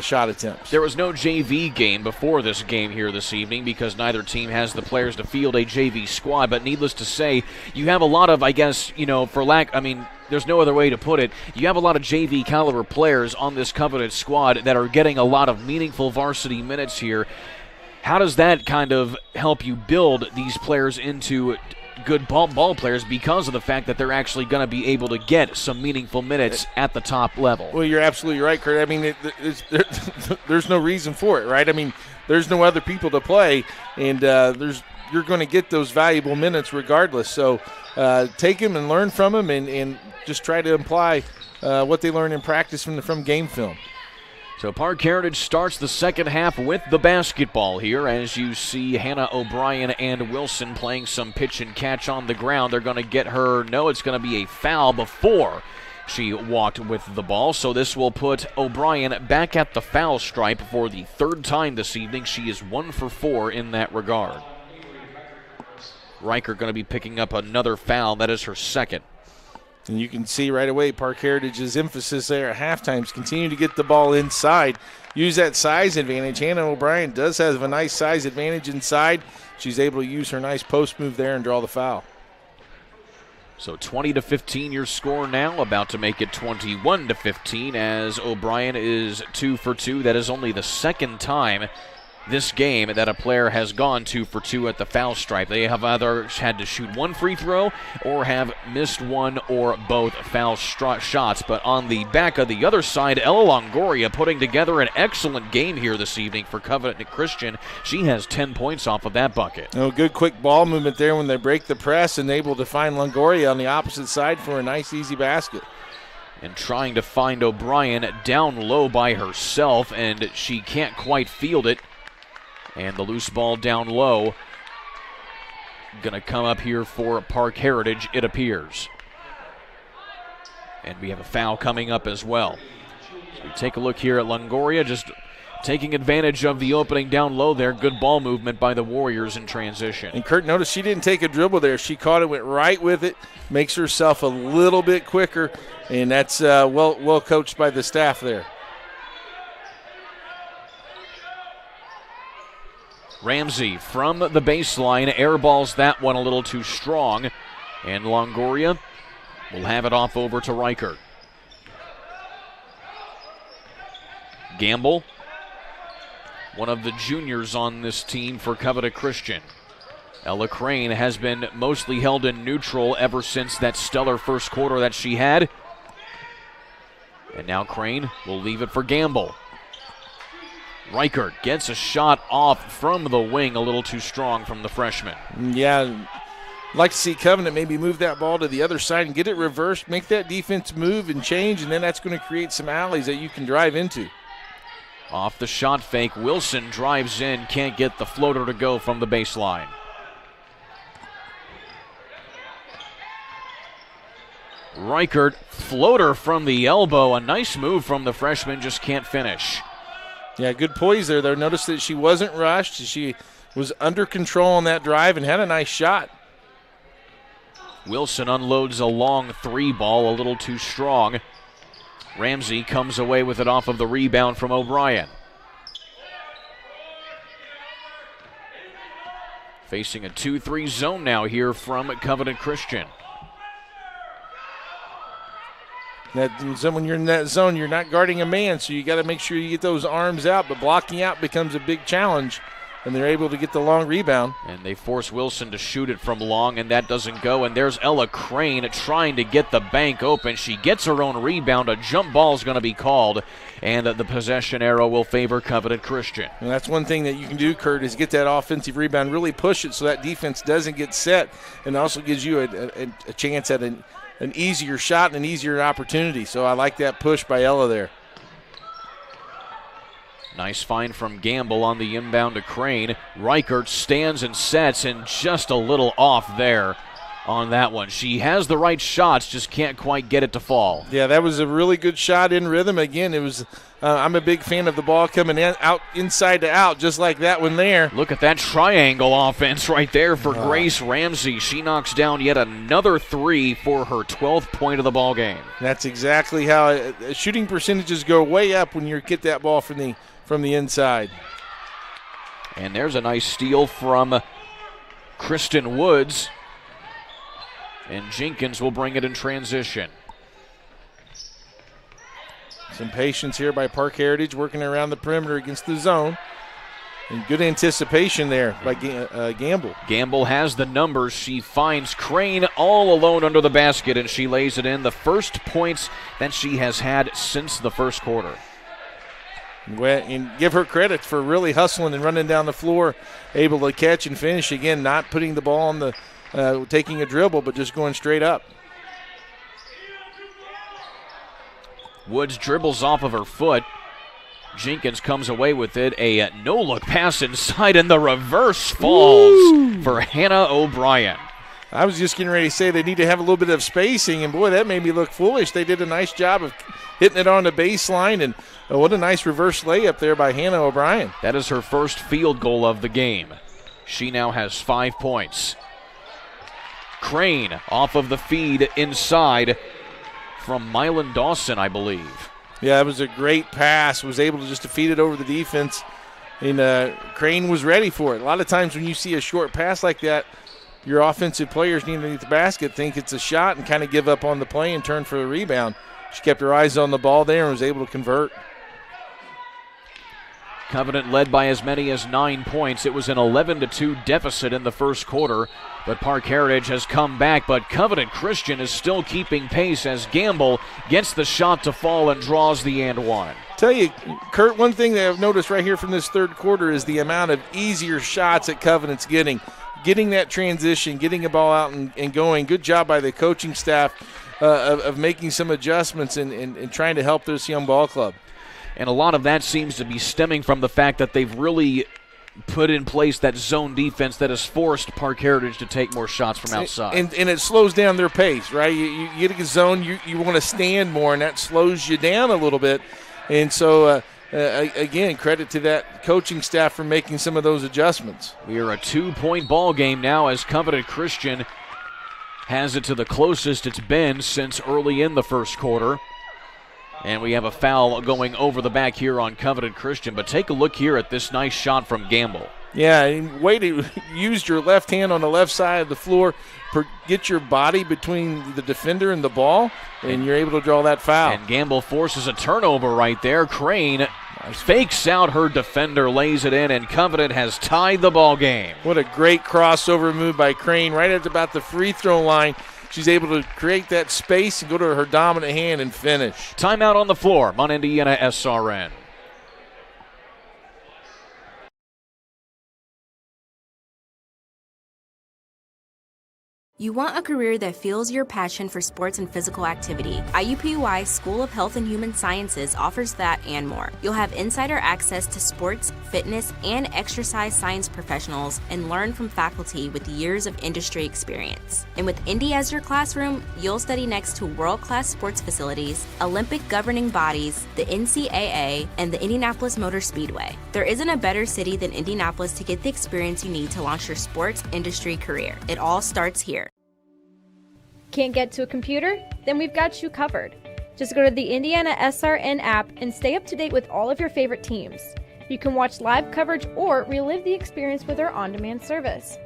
shot attempts. There was no JV game before this game here this evening because neither team has the players to field a JV squad, but needless to say, you have a lot of, there's no other way to put it, you have a lot of JV caliber players on this Covenant squad that are getting a lot of meaningful varsity minutes here. How does that kind of help you build these players into good ball players because of the fact that they're actually going to be able to get some meaningful minutes at the top level? Well, you're absolutely right, Kurt. I mean, there's no reason for it, right? I mean, there's no other people to play, and you're going to get those valuable minutes regardless. So take them and learn from them, and just try to apply what they learn in practice from game film. So Parke Heritage starts the second half with the basketball here. As you see Hannah O'Brien and Wilson playing some pitch and catch on the ground. They're going to get her, it's going to be a foul before she walked with the ball. So this will put O'Brien back at the foul stripe for the third time this evening. She is 1 for 4 in that regard. Riker going to be picking up another foul. That is her second. And you can see right away Parke Heritage's emphasis there at halftime is continue to get the ball inside. Use that size advantage. Hannah O'Brien does have a nice size advantage inside. She's able to use her nice post move there and draw the foul. So 20-15 your score now, about to make it 21-15 as O'Brien is 2 for 2. That is only the second time this game that a player has gone 2 for 2 at the foul stripe. They have either had to shoot one free throw or have missed one or both foul shots. But on the back of the other side, Ella Longoria putting together an excellent game here this evening for Covenant Christian. She has 10 points off of that bucket. Oh, good quick ball movement there when they break the press and able to find Longoria on the opposite side for a nice easy basket. And trying to find O'Brien down low by herself, and she can't quite field it. And the loose ball down low going to come up here for Parke Heritage, it appears. And we have a foul coming up as well. So we take a look here at Longoria, just taking advantage of the opening down low there. Good ball movement by the Warriors in transition. And Kurt, notice she didn't take a dribble there. She caught it, went right with it, makes herself a little bit quicker, and that's well coached by the staff there. Ramsey from the baseline airballs that one a little too strong, and Longoria will have it off over to Reichert. Gamble, one of the juniors on this team for Covenant Christian. Ella Crane has been mostly held in neutral ever since that stellar first quarter that she had. And now Crane will leave it for Gamble. Reichert gets a shot off from the wing, a little too strong from the freshman. Yeah, I'd like to see Covenant maybe move that ball to the other side and get it reversed, make that defense move and change, and then that's going to create some alleys that you can drive into. Off the shot fake, Wilson drives in, can't get the floater to go from the baseline. Reichert, floater from the elbow, a nice move from the freshman, just can't finish. Yeah, good poise there. Notice that she wasn't rushed. She was under control on that drive and had a nice shot. Wilson unloads a long three ball, a little too strong. Ramsey comes away with it off of the rebound from O'Brien. Facing a 2-3 zone now here from Covenant Christian. When you're in that zone, you're not guarding a man, so you got to make sure you get those arms out, but blocking out becomes a big challenge, and they're able to get the long rebound. And they force Wilson to shoot it from long, and that doesn't go. And there's Ella Crane trying to get the bank open. She gets her own rebound. A jump ball is going to be called, and the possession arrow will favor Covenant Christian. And that's one thing that you can do, Kurt, is get that offensive rebound, really push it so that defense doesn't get set, and also gives you a chance at an easier shot and an easier opportunity. So I like that push by Ella there. Nice find from Gamble on the inbound to Crane. Reichert stands and sets, and just a little off there on that one. She has the right shots, just can't quite get it to fall. Yeah, that was a really good shot in rhythm. Again, it was. I'm a big fan of the ball coming out inside to out, just like that one there. Look at that triangle offense right there for Grace Ramsey. She knocks down yet another three for her 12th point of the ball game. That's exactly how shooting percentages go way up when you get that ball from the inside. And there's a nice steal from Kristen Woods. And Jenkins will bring it in transition. Some patience here by Parke Heritage, working around the perimeter against the zone. And good anticipation there by Gamble. Gamble has the numbers. She finds Crane all alone under the basket, and she lays it in. The first points that she has had since the first quarter. And give her credit for really hustling and running down the floor, able to catch and finish. Again, not putting the ball on the taking a dribble, but just going straight up. Woods dribbles off of her foot. Jenkins comes away with it. A no-look pass inside, and the reverse falls for Hannah O'Brien. I was just getting ready to say they need to have a little bit of spacing, and boy, that made me look foolish. They did a nice job of hitting it on the baseline, and what a nice reverse layup there by Hannah O'Brien. That is her first field goal of the game. She now has 5 points. Crane off of the feed inside from Mylan Dawson, I believe. Yeah, it was a great pass. Was able to just feed it over the defense, and Crane was ready for it. A lot of times when you see a short pass like that, your offensive players underneath the basket think it's a shot and kind of give up on the play and turn for the rebound. She kept her eyes on the ball there and was able to convert. Covenant led by as many as 9 points. It was an 11-2 deficit in the first quarter, but Parke Heritage has come back, but Covenant Christian is still keeping pace as Gamble gets the shot to fall and draws the and one. Tell you, Kurt, one thing that I've noticed right here from this third quarter is the amount of easier shots that Covenant's getting that transition, getting the ball out and going. Good job by the coaching staff of making some adjustments and trying to help this young ball club. And a lot of that seems to be stemming from the fact that they've really put in place that zone defense that has forced Parke Heritage to take more shots from outside. And it slows down their pace, right? You get a zone, you want to stand more, and that slows you down a little bit. And so, again, credit to that coaching staff for making some of those adjustments. We are a 2-point ball game now as Covenant Christian has it to the closest it's been since early in the first quarter. And we have a foul going over the back here on Covenant Christian. But take a look here at this nice shot from Gamble. Yeah, and way to use your left hand on the left side of the floor, get your body between the defender and the ball, and you're able to draw that foul. And Gamble forces a turnover right there. Crane fakes out her defender, lays it in, and Covenant has tied the ball game. What a great crossover move by Crane right at about the free throw line. She's able to create that space and go to her dominant hand and finish. Timeout on the floor on IndianaSRN. You want a career that fuels your passion for sports and physical activity. IUPUI School of Health and Human Sciences offers that and more. You'll have insider access to sports, fitness, and exercise science professionals and learn from faculty with years of industry experience. And with Indy as your classroom, you'll study next to world-class sports facilities, Olympic governing bodies, the NCAA, and the Indianapolis Motor Speedway. There isn't a better city than Indianapolis to get the experience you need to launch your sports industry career. It all starts here. Can't get to a computer? Then we've got you covered. Just go to the IndianaSRN app and stay up to date with all of your favorite teams. You can watch live coverage or relive the experience with our on-demand service.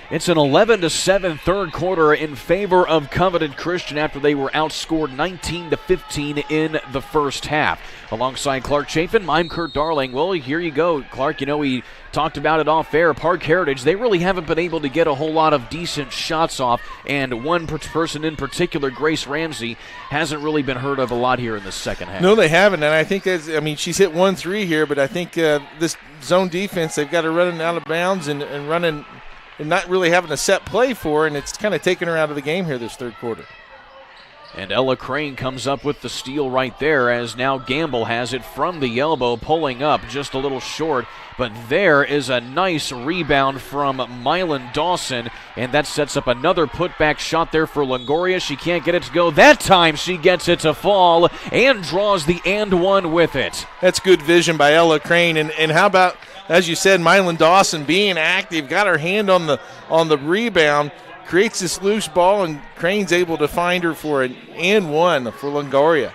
It's an 11-7 third quarter in favor of Covenant Christian after they were outscored 19-15 in the first half. Alongside Clark Chafin, I'm Kurt Darling. Well, here you go, Clark. You know, we talked about it off air. Parke Heritage, they really haven't been able to get a whole lot of decent shots off, and one person in particular, Grace Ramsey, hasn't really been heard of a lot here in the second half. No, they haven't, and I think that's, I mean, she's hit 1-3 here, but I think this zone defense, they've got her running out of bounds and running and not really having a set play for her, and it's kind of taken her out of the game here this third quarter. And Ella Crane comes up with the steal right there as now Gamble has it from the elbow, pulling up just a little short. But there is a nice rebound from Mylan Dawson, and that sets up another putback shot there for Longoria. She can't get it to go. That time she gets it to fall and draws the and one with it. That's good vision by Ella Crane. And how about, as you said, Mylan Dawson being active, got her hand on the rebound, creates this loose ball, and Crane's able to find her for an and one for Longoria.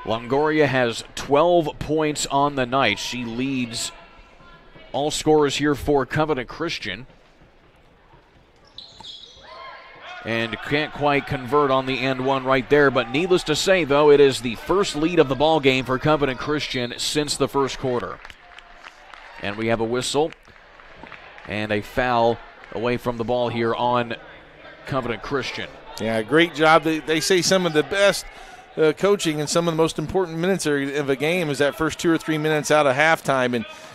Longoria has 12 points on the night. She leads all scorers here for Covenant Christian. And can't quite convert on the and one right there. But needless to say, though, it is the first lead of the ball game for Covenant Christian since the first quarter. And we have a whistle and a foul away from the ball here on Covenant Christian. Yeah, great job. They say some of the best coaching and some of the most important minutes of a game is that first 2 or 3 minutes out of halftime.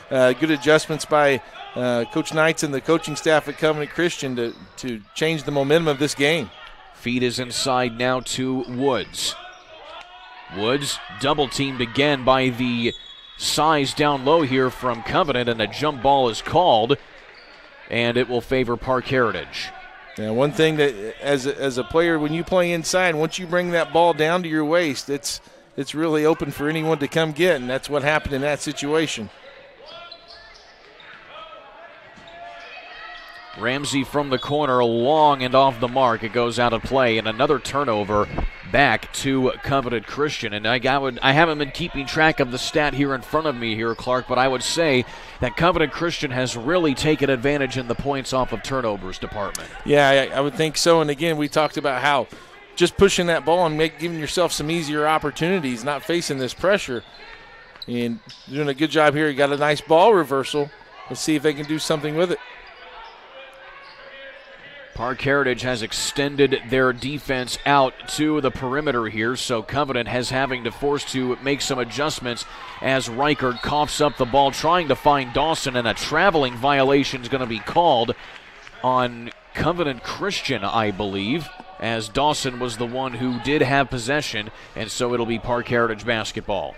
And good adjustments by Coach Knights and the coaching staff at Covenant Christian to change the momentum of this game. Feed is inside now to Woods. Woods double teamed again by the size down low here from Covenant, and a jump ball is called, and it will favor Parke Heritage. Yeah, one thing that as a player, when you play inside, once you bring that ball down to your waist, it's really open for anyone to come get, and that's what happened in that situation. Ramsey from the corner, long and off the mark. It goes out of play, and another turnover back to Covenant Christian. And I haven't been keeping track of the stat here in front of me here, Clark, but I would say that Covenant Christian has really taken advantage in the points off of turnovers department. Yeah, I would think so. And again, we talked about how just pushing that ball and giving yourself some easier opportunities, not facing this pressure. And doing a good job here. You got a nice ball reversal. Let's see if they can do something with it. Parke Heritage has extended their defense out to the perimeter here, so Covenant has having to force to make some adjustments as Reichert coughs up the ball, trying to find Dawson, and a traveling violation is going to be called on Covenant Christian, I believe, as Dawson was the one who did have possession, and so it'll be Parke Heritage basketball.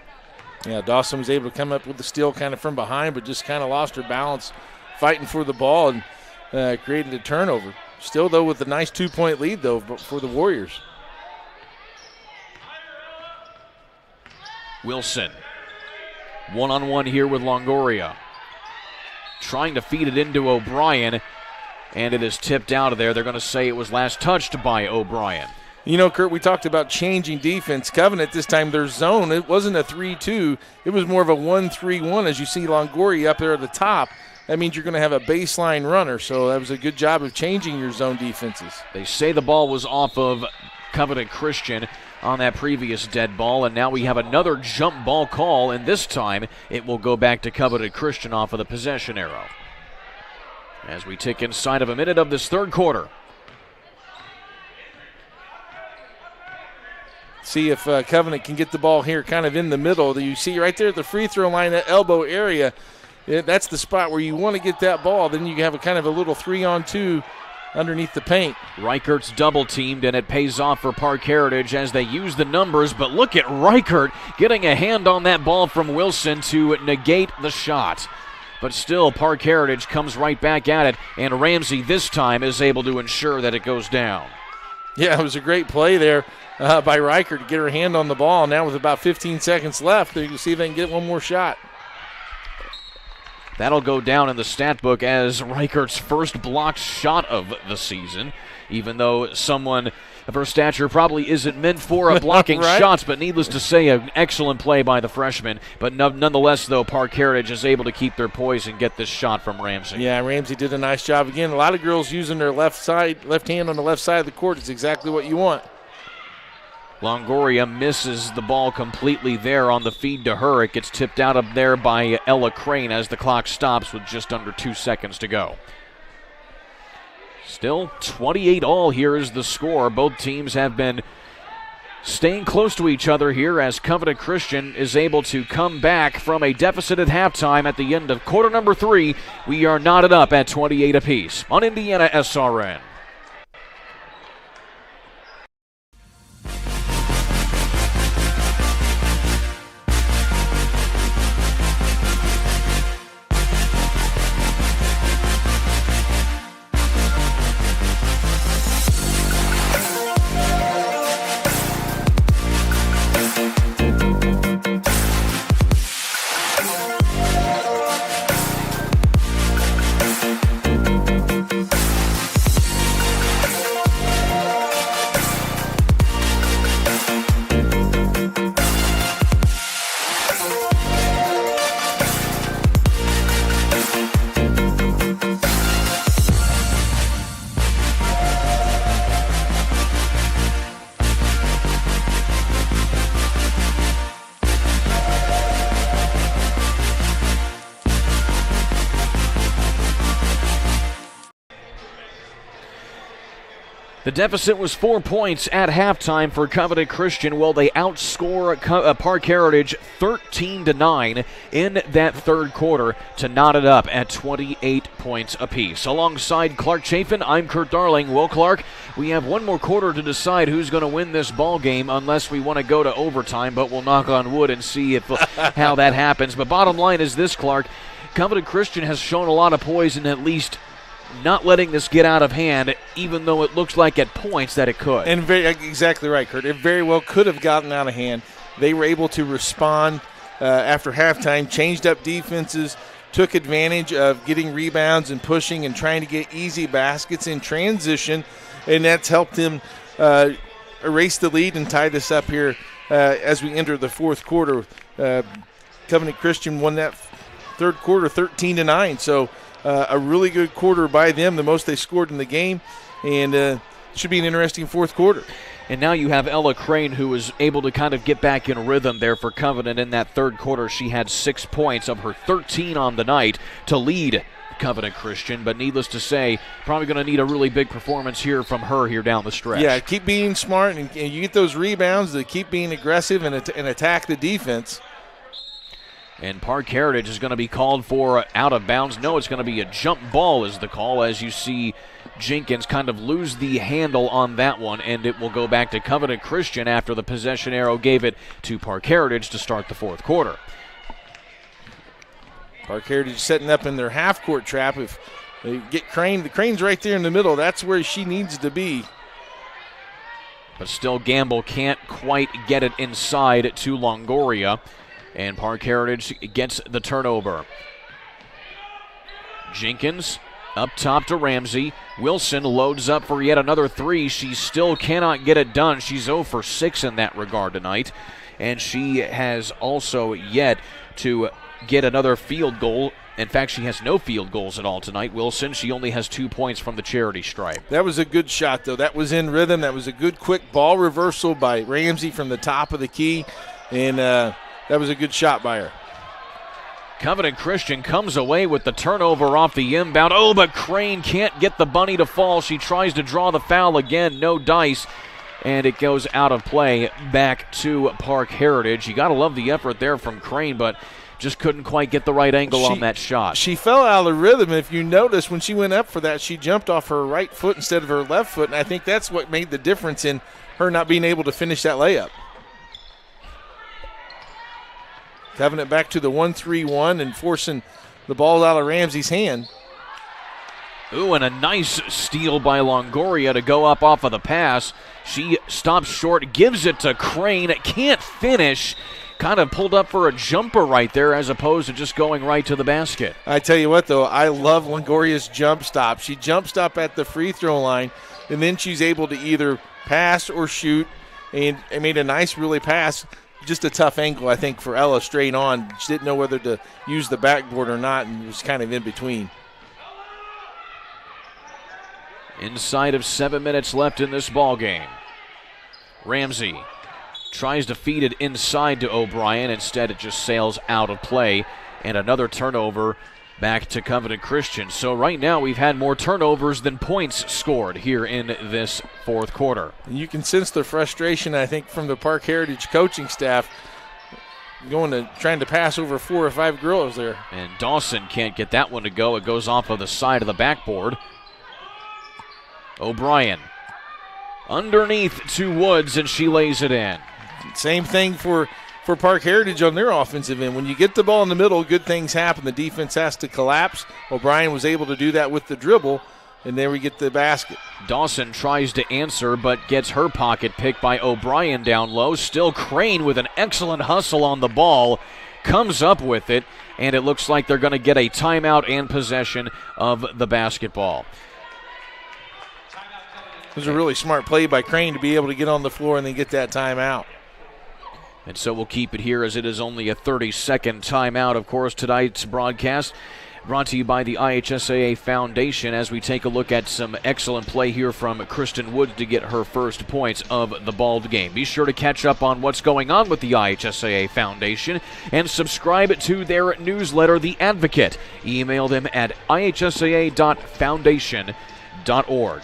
Yeah, Dawson was able to come up with the steal kind of from behind, but just kind of lost her balance fighting for the ball and created a turnover. Still, though, with a nice 2-point lead, though, for the Warriors. Wilson, one-on-one here with Longoria. Trying to feed it into O'Brien, and it is tipped out of there. They're going to say it was last touched by O'Brien. You know, Kurt, we talked about changing defense. Covenant this time, their zone, it wasn't a 3-2. It was more of a 1-3-1, as you see Longoria up there at the top. That means you're going to have a baseline runner, so that was a good job of changing your zone defenses. They say the ball was off of Covenant Christian on that previous dead ball, and now we have another jump ball call, and this time it will go back to Covenant Christian off of the possession arrow. As we tick inside of a minute of this third quarter. See if Covenant can get the ball here kind of in the middle. You see right there at the free throw line, that elbow area. That's the spot where you want to get that ball. Then you have a kind of a little 3-on-2 underneath the paint. Reichert's double teamed, and it pays off for Parke Heritage as they use the numbers. But look at Reichert getting a hand on that ball from Wilson to negate the shot. But still, Parke Heritage comes right back at it, and Ramsey this time is able to ensure that it goes down. Yeah, it was a great play there by Reichert to get her hand on the ball. Now with about 15 seconds left, you can see if they can get one more shot. That'll go down in the stat book as Reichert's first blocked shot of the season, even though someone of her stature probably isn't meant for blocking right? shots, but needless to say, an excellent play by the freshman. But nonetheless, though, Parke Heritage is able to keep their poise and get this shot from Ramsey. Yeah, Ramsey did a nice job. Again, a lot of girls using their left hand on the left side of the court. It's exactly what you want. Longoria misses the ball completely there on the feed to her. It gets tipped out of there by Ella Crane as the clock stops with just under 2 seconds to go. Still 28 all here is the score. Both teams have been staying close to each other here as Covenant Christian is able to come back from a deficit at halftime at the end of quarter number 3. We are knotted up at 28 apiece on IndianaSRN. The deficit was 4 points at halftime for Covenant Christian. Well, they outscore Parke Heritage 13-9 in that third quarter to knot it up at 28 points apiece. Alongside Clark Chafin, I'm Kurt Darling. Well, Clark, we have one more quarter to decide who's going to win this ball game unless we want to go to overtime, but we'll knock on wood and see if how that happens. But bottom line is this, Clark. Covenant Christian has shown a lot of poise in at least not letting this get out of hand, even though it looks like at points that it could. And exactly right, Kurt. It very well could have gotten out of hand. They were able to respond after halftime, changed up defenses, took advantage of getting rebounds and pushing and trying to get easy baskets in transition, and that's helped him erase the lead and tie this up here as we enter the fourth quarter. Covenant Christian won that third quarter 13-9, so a really good quarter by them, the most they scored in the game, and should be an interesting fourth quarter. And now you have Ella Crane, who was able to kind of get back in rhythm there for Covenant in that third quarter. She had 6 points of her 13 on the night to lead Covenant Christian, but needless to say, probably going to need a really big performance here from her here down the stretch. Yeah, keep being smart, and you get those rebounds to keep being aggressive and attack the defense. And Parke Heritage is going to be called for out of bounds. No, it's going to be a jump ball is the call, as you see Jenkins kind of lose the handle on that one, and it will go back to Covenant Christian after the possession arrow gave it to Parke Heritage to start the fourth quarter. Parke Heritage setting up in their half-court trap. If they get Crane, the Crane's right there in the middle. That's where she needs to be. But still, Gamble can't quite get it inside to Longoria. And Parke Heritage gets the turnover. Jenkins up top to Ramsey. Wilson loads up for yet another three. She still cannot get it done. She's 0 for 6 in that regard tonight. And she has also yet to get another field goal. In fact, she has no field goals at all tonight. Wilson, she only has 2 points from the charity stripe. That was a good shot, though. That was in rhythm. That was a good quick ball reversal by Ramsey from the top of the key. And that was a good shot by her. Covenant Christian comes away with the turnover off the inbound. Oh, but Crane can't get the bunny to fall. She tries to draw the foul again. No dice. And it goes out of play back to Parke Heritage. You got to love the effort there from Crane, but just couldn't quite get the right angle on that shot. She fell out of rhythm. If you notice, when she went up for that, she jumped off her right foot instead of her left foot, and I think that's what made the difference in her not being able to finish that layup. Covenant back to the 1-3-1 and forcing the ball out of Ramsey's hand. Ooh, and a nice steal by Longoria to go up off of the pass. She stops short, gives it to Crane. Can't finish. Kind of pulled up for a jumper right there as opposed to just going right to the basket. I tell you what, though, I love Longoria's jump stop. She jump stop at the free throw line, and then she's able to either pass or shoot, and made a nice really pass. Just a tough angle, I think, for Ella straight on. She didn't know whether to use the backboard or not, and was kind of in between. Inside of 7 minutes left in this ball game. Ramsey tries to feed it inside to O'Brien. Instead, it just sails out of play. And another turnover back to Covenant Christian. So right now we've had more turnovers than points scored here in this fourth quarter. And you can sense the frustration, I think, from the Parke Heritage coaching staff trying to pass over 4 or 5 girls there. And Dawson can't get that one to go. It goes off of the side of the backboard. O'Brien underneath to Woods, and she lays it in. Same thing for Parke Heritage on their offensive end. When you get the ball in the middle, good things happen. The defense has to collapse. O'Brien was able to do that with the dribble, and there we get the basket. Dawson tries to answer, but gets her pocket picked by O'Brien down low. Still Crane with an excellent hustle on the ball. Comes up with it, and it looks like they're going to get a timeout and possession of the basketball. It was a really smart play by Crane to be able to get on the floor and then get that timeout. And so we'll keep it here as it is only a 30-second timeout. Of course, tonight's broadcast brought to you by the IHSAA Foundation as we take a look at some excellent play here from Kristen Woods to get her first points of the ball game. Be sure to catch up on what's going on with the IHSAA Foundation and subscribe to their newsletter, The Advocate. Email them at ihsaa.foundation.org.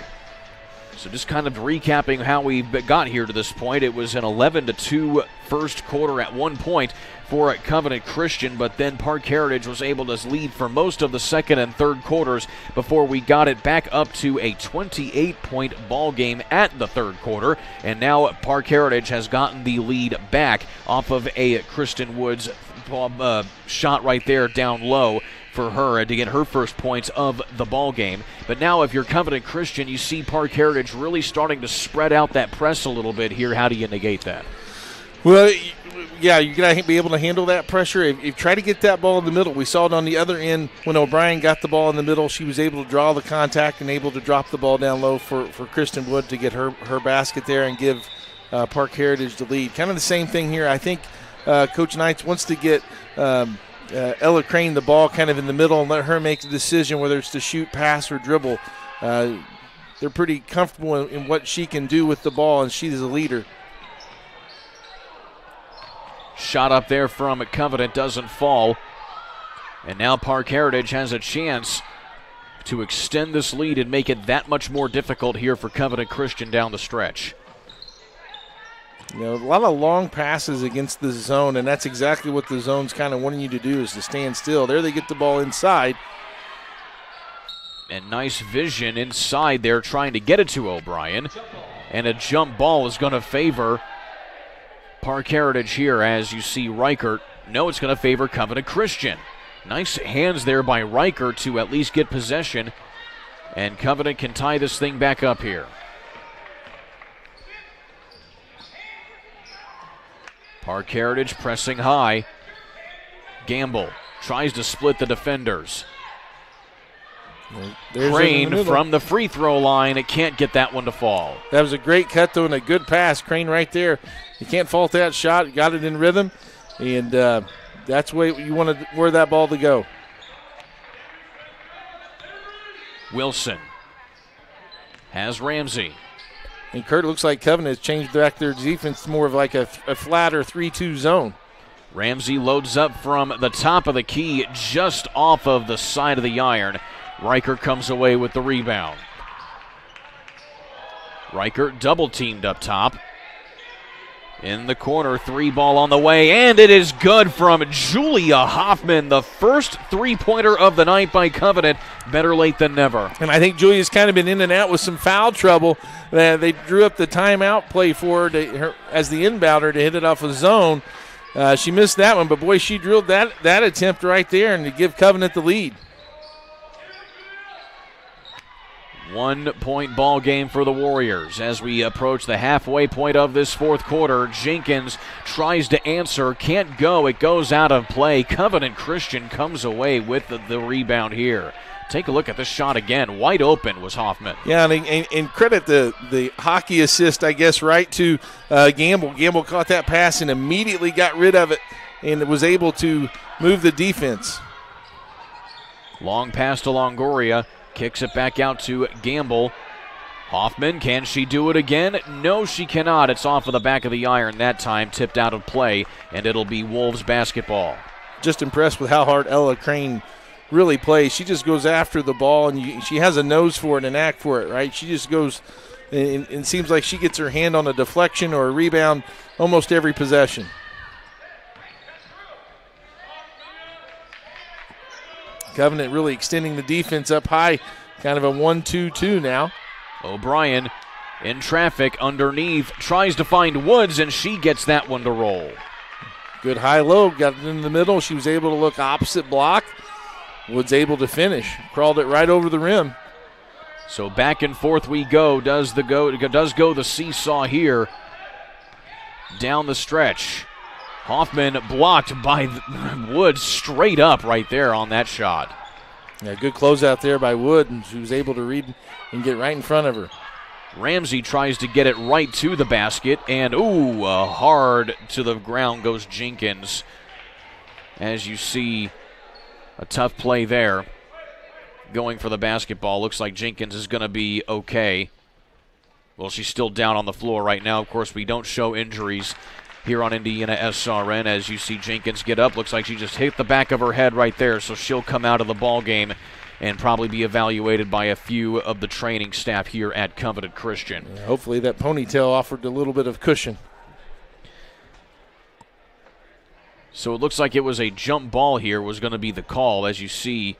So just kind of recapping how we got here to this point. It was an 11-2 first quarter at one point for Covenant Christian, but then Parke Heritage was able to lead for most of the second and third quarters before we got it back up to a 28-point ball game at the third quarter. And now Parke Heritage has gotten the lead back off of a Kristen Woods shot right there down low for her to get her first points of the ball game. But now if you're Covenant Christian, you see Parke Heritage really starting to spread out that press a little bit here. How do you negate that? Well, yeah, you got to be able to handle that pressure. If you try to get that ball in the middle, we saw it on the other end when O'Brien got the ball in the middle. She was able to draw the contact and able to drop the ball down low for Kristen Wood to get her basket there and give Parke Heritage the lead. Kind of the same thing here. I think Coach Knights wants to get Ella Crane the ball kind of in the middle and let her make the decision whether it's to shoot, pass, or dribble. They're pretty comfortable in what she can do with the ball, and she's a leader. Shot up there from Covenant doesn't fall. And now Parke Heritage has a chance to extend this lead and make it that much more difficult here for Covenant Christian down the stretch. You know, a lot of long passes against the zone, and that's exactly what the zone's kind of wanting you to do, is to stand still. There they get the ball inside. And nice vision inside there trying to get it to O'Brien. And a jump ball is going to favor Parke Heritage here, as you see Reichert. No, it's going to favor Covenant Christian. Nice hands there by Reichert to at least get possession. And Covenant can tie this thing back up here. Parke Heritage pressing high. Gamble tries to split the defenders. Crane from the free throw line. It can't get that one to fall. That was a great cut, though, and a good pass. Crane right there. You can't fault that shot. Got it in rhythm, and that's where you wanted where that ball to go. Wilson has Ramsey. And Kurt, looks like Covenant has changed back their defense to more of like a flatter 3-2 zone. Ramsey loads up from the top of the key, just off of the side of the iron. Reichert comes away with the rebound. Reichert double teamed up top. In the corner, three ball on the way, and it is good from Julia Hoffman, the first three-pointer of the night by Covenant. Better late than never. And I think Julia's kind of been in and out with some foul trouble. They drew up the timeout play for her as the inbounder to hit it off a zone. She missed that one, but boy, she drilled that attempt right there and to give Covenant the lead. 1 point ball game for the Warriors as we approach the halfway point of this fourth quarter. Jenkins tries to answer, can't go. It goes out of play. Covenant Christian comes away with the rebound here. Take a look at this shot again. Wide open was Hoffman. Yeah, and credit the hockey assist, I guess, right to Gamble. Gamble caught that pass and immediately got rid of it and was able to move the defense. Long pass to Longoria. Kicks it back out to Gamble. Hoffman, can she do it again? No, she cannot. It's off of the back of the iron that time, tipped out of play, and it'll be Wolves basketball. Just impressed with how hard Ella Crane really plays. She just goes after the ball, and she has a nose for it and an act for it, right? She just goes, and it seems like she gets her hand on a deflection or a rebound almost every possession. Covenant really extending the defense up high, kind of a 1-2-2 now. O'Brien in traffic underneath, tries to find Woods, and she gets that one to roll. Good high-low, got it in the middle. She was able to look opposite block. Woods able to finish, crawled it right over the rim. So back and forth we go. Does go the seesaw here down the stretch. Hoffman blocked by Wood straight up right there on that shot. Yeah, good closeout there by Wood, and she was able to read and get right in front of her. Ramsey tries to get it right to the basket, and hard to the ground goes Jenkins. As you see, a tough play there. Going for the basketball. Looks like Jenkins is going to be okay. Well, she's still down on the floor right now. Of course, we don't show injuries here on IndianaSRN. As you see Jenkins get up, looks like she just hit the back of her head right there, so she'll come out of the ball game and probably be evaluated by a few of the training staff here at Covenant Christian. Yeah, hopefully that ponytail offered a little bit of cushion. So it looks like it was a jump ball here was going to be the call, as you see,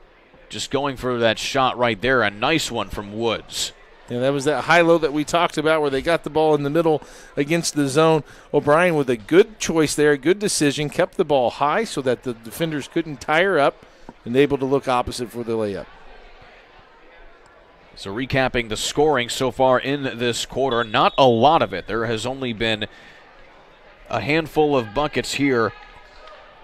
just going for that shot right there. A nice one from Woods. Yeah, that was that high-low that we talked about where they got the ball in the middle against the zone. O'Brien with a good choice there, good decision, kept the ball high so that the defenders couldn't tie her up and able to look opposite for the layup. So recapping the scoring so far in this quarter, not a lot of it. There has only been a handful of buckets here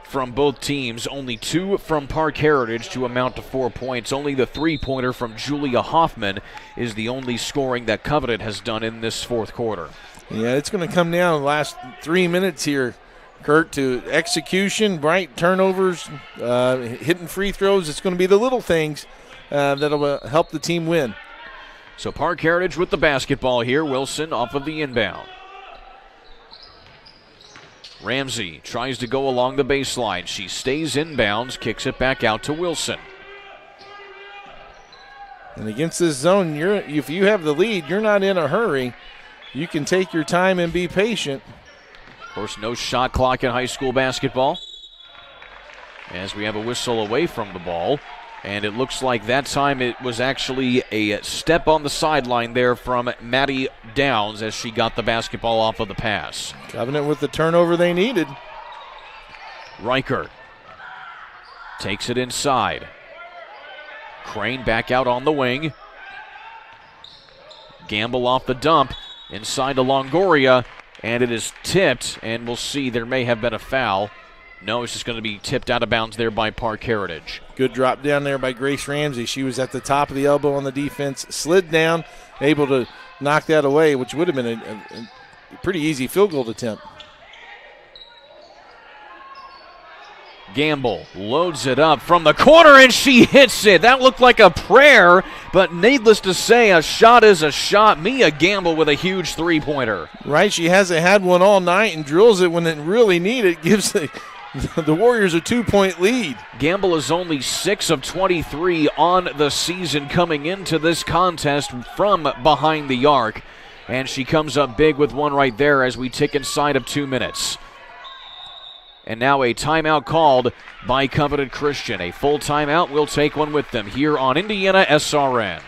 from both teams. Only 2 from Parke Heritage to amount to 4 points. Only the 3-pointer from Julia Hoffman is the only scoring that Covenant has done in this fourth quarter. Yeah, it's going to come down in the last 3 minutes here, Kurt, to execution, bright turnovers, hitting free throws. It's going to be the little things that'll help the team win. So Parke Heritage with the basketball here. Wilson off of the inbound. Ramsey tries to go along the baseline. She stays inbounds, kicks it back out to Wilson. And against this zone, if you have the lead, you're not in a hurry. You can take your time and be patient. Of course, no shot clock in high school basketball, as we have a whistle away from the ball. And it looks like that time it was actually a step on the sideline there from Maddie Downs as she got the basketball off of the pass. Covenant with the turnover they needed. Reichert takes it inside. Crane back out on the wing. Gamble off the dump inside to Longoria, and it is tipped, and we'll see there may have been a foul. No, it's just going to be tipped out of bounds there by Parke Heritage. Good drop down there by Grace Ramsey. She was at the top of the elbow on the defense, slid down, able to knock that away, which would have been a pretty easy field goal attempt. Gamble loads it up from the corner, and she hits it. That looked like a prayer, but needless to say, a shot is a shot. Mia Gamble with a huge three-pointer. Right, she hasn't had one all night and drills it when it really needed. Gives the Warriors a 2-point lead. Gamble is only 6 of 23 on the season coming into this contest from behind the arc, and she comes up big with one right there as we tick inside of 2 minutes. And now a timeout called by Covenant Christian. A full timeout. We'll take one with them here on IndianaSRN.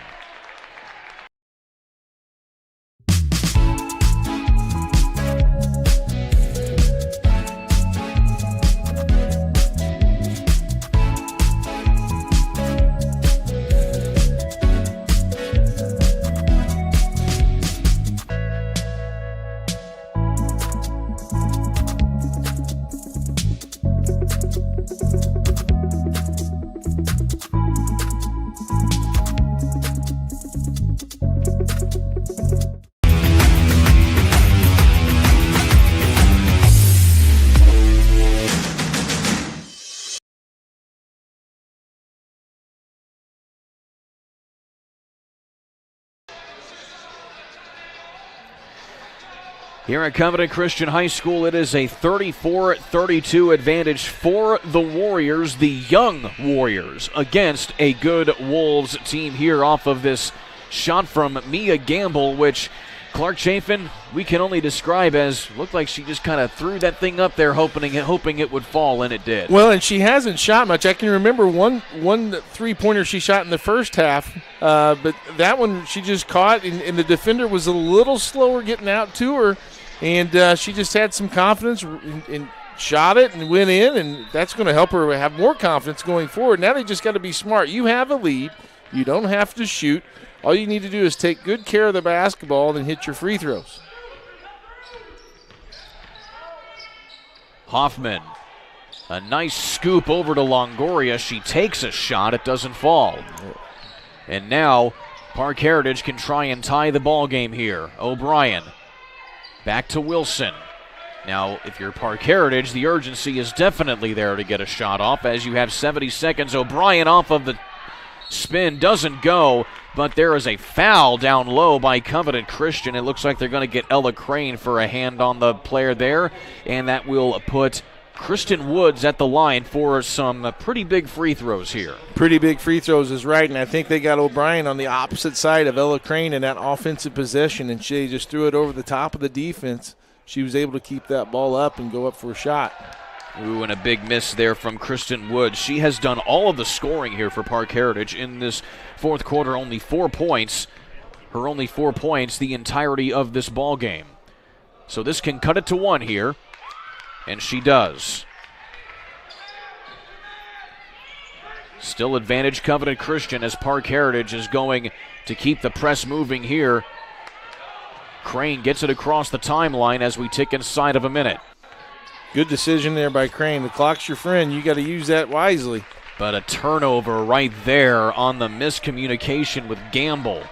Here at Covenant Christian High School, it is a 34-32 advantage for the Warriors, the young Warriors, against a good Wolves team here off of this shot from Mia Gamble, which Clark Chafin, we can only describe as looked like she just kind of threw that thing up there hoping it would fall, and it did. Well, and she hasn't shot much. I can remember one three-pointer she shot in the first half, but that one she just caught, and the defender was a little slower getting out to her, and she just had some confidence and shot it and went in, and that's going to help her have more confidence going forward. Now they just got to be smart. You have a lead. You don't have to shoot. All you need to do is take good care of the basketball and hit your free throws. Hoffman, a nice scoop over to Longoria. She takes a shot. It doesn't fall. And now Parke Heritage can try and tie the ball game here. O'Brien back to Wilson. Now, if you're Parke Heritage, the urgency is definitely there to get a shot off as you have 70 seconds. O'Brien off of the spin, doesn't go, but there is a foul down low by Covenant Christian. It looks like they're going to get Ella Crane for a hand on the player there, and that will put Kristen Woods at the line for some pretty big free throws here. Pretty big free throws is right, and I think they got O'Brien on the opposite side of Ella Crane in that offensive possession, and she just threw it over the top of the defense. She was able to keep that ball up and go up for a shot. Ooh, and a big miss there from Kristen Woods. She has done all of the scoring here for Parke Heritage in this fourth quarter. Only 4 points. Her only 4 points the entirety of this ball game. So this can cut it to 1 here, and she does. Still advantage Covenant Christian as Parke Heritage is going to keep the press moving here. Crane gets it across the timeline as we tick inside of a minute. Good decision there by Crane. The clock's your friend. You got to use that wisely. But a turnover right there on the miscommunication with Gamble.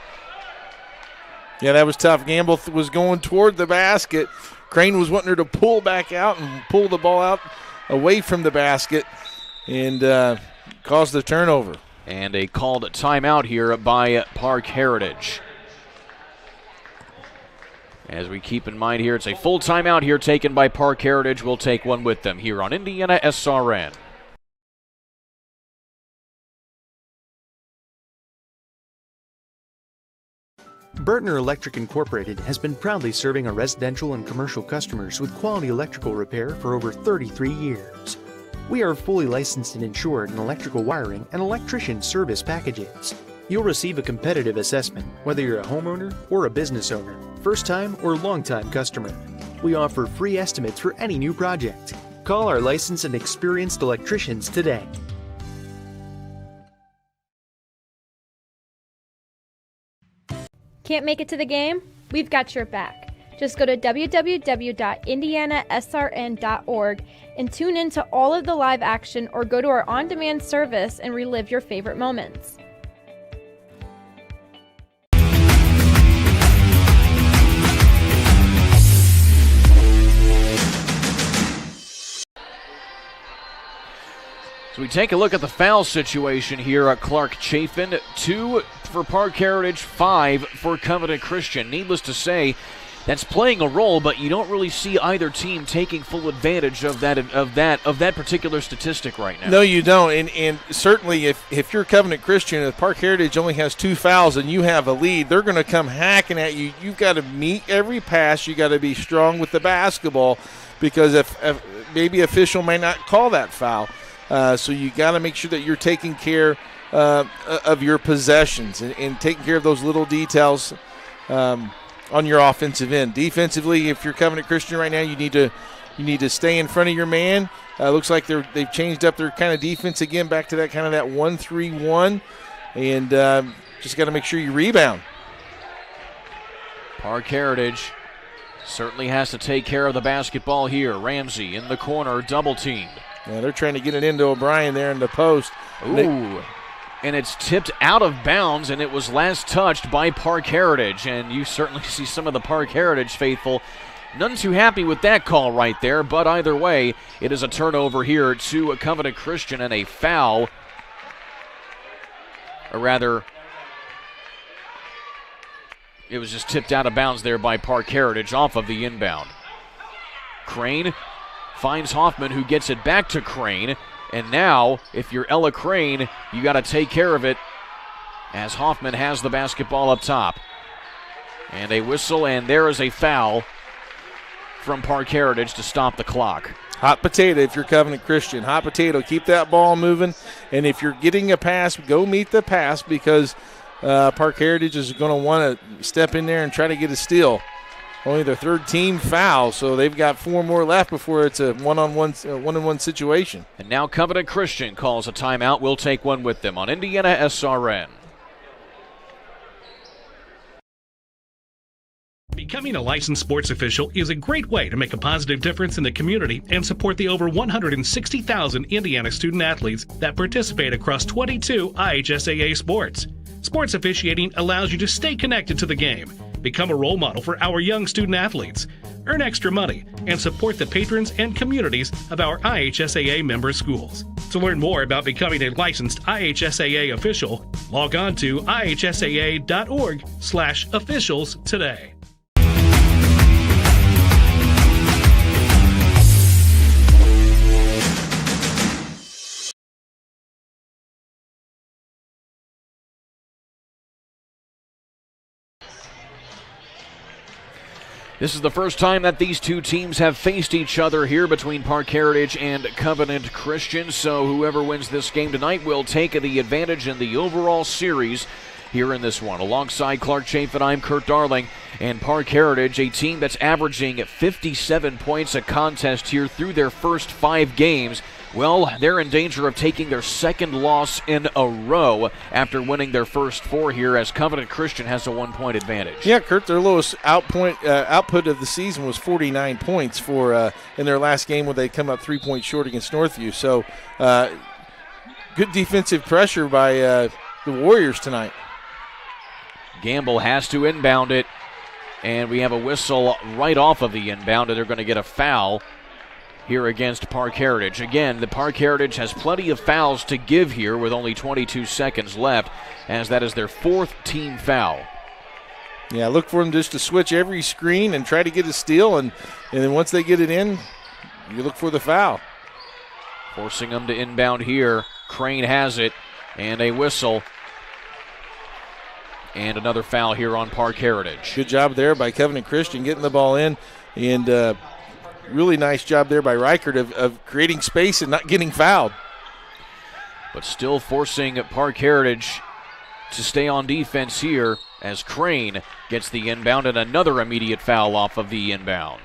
Yeah, that was tough. Gamble was going toward the basket. Crane was wanting her to pull back out and pull the ball out away from the basket and caused the turnover. And a called timeout here by Parke Heritage. As we keep in mind here, it's a full timeout here taken by Parke Heritage. We'll take one with them here on IndianaSRN. Burtner Electric Incorporated has been proudly serving our residential and commercial customers with quality electrical repair for over 33 years. We are fully licensed and insured in electrical wiring and electrician service packages. You'll receive a competitive assessment whether you're a homeowner or a business owner, first-time or long-time customer. We offer free estimates for any new project. Call our licensed and experienced electricians today. Can't make it to the game? We've got your back. Just go to www.IndianaSRN.org and tune in to all of the live action or go to our on-demand service and relive your favorite moments. So we take a look at the foul situation here at Clark Chafin. 2 for Parke Heritage, 5 for Covenant Christian. Needless to say, that's playing a role, but you don't really see either team taking full advantage of that particular statistic right now. No, you don't. And certainly if you're Covenant Christian, if Parke Heritage only has 2 fouls and you have a lead, they're going to come hacking at you. You've got to meet every pass. You got to be strong with the basketball because if maybe official may not call that foul. So you got to make sure that you're taking care of your possessions and taking care of those little details on your offensive end. Defensively, if you're Covenant Christian right now, you need to stay in front of your man. Looks like they've changed up their kind of defense again, back to that kind of that 1-3-1, and just got to make sure you rebound. Parke Heritage certainly has to take care of the basketball here. Ramsey in the corner, double teamed. Yeah, they're trying to get it into O'Brien there in the post. Ooh. And it's tipped out of bounds, and it was last touched by Parke Heritage. And you certainly see some of the Parke Heritage faithful none too happy with that call right there. But either way, it is a turnover here to Covenant Christian and a foul. Or rather, it was just tipped out of bounds there by Parke Heritage off of the inbound. Crane finds Hoffman, who gets it back to Crane. And now, if you're Ella Crane, you got to take care of it as Hoffman has the basketball up top. And a whistle, and there is a foul from Parke Heritage to stop the clock. Hot potato if you're Covenant Christian. Hot potato. Keep that ball moving. And if you're getting a pass, go meet the pass because Parke Heritage is going to want to step in there and try to get a steal. Only their third team foul, so they've got 4 more left before it's a one-on-one situation. And now Covenant Christian calls a timeout. We'll take one with them on IndianaSRN. Becoming a licensed sports official is a great way to make a positive difference in the community and support the over 160,000 Indiana student athletes that participate across 22 IHSAA sports. Sports officiating allows you to stay connected to the game, become a role model for our young student athletes, earn extra money, and support the patrons and communities of our IHSAA member schools. To learn more about becoming a licensed IHSAA official, log on to ihsaa.org/officials today. This is the first time that these two teams have faced each other here between Parke Heritage and Covenant Christian, so whoever wins this game tonight will take the advantage in the overall series here in this one. Alongside Clark Chafin, I'm Kurt Darling, and Parke Heritage, a team that's averaging 57 points a contest here through their first 5 games, Well, they're in danger of taking their second loss in a row after winning their first 4 here, as Covenant Christian has a 1-point advantage. Yeah, Kurt, their lowest output of the season was 49 points in their last game when they come up 3 points short against Northview. So good defensive pressure by the Warriors tonight. Gamble has to inbound it, and we have a whistle right off of the inbound, and they're going to get a foul here against Parke Heritage. Again, the Parke Heritage has plenty of fouls to give here with only 22 seconds left, as that is their 4th team foul. Yeah, look for them just to switch every screen and try to get a steal, and then once they get it in, you look for the foul. Forcing them to inbound here. Crane has it, and a whistle. And another foul here on Parke Heritage. Good job there by Covenant Christian getting the ball in, and really nice job there by Reichert of creating space and not getting fouled. But still forcing Parke Heritage to stay on defense here as Crane gets the inbound and another immediate foul off of the inbound.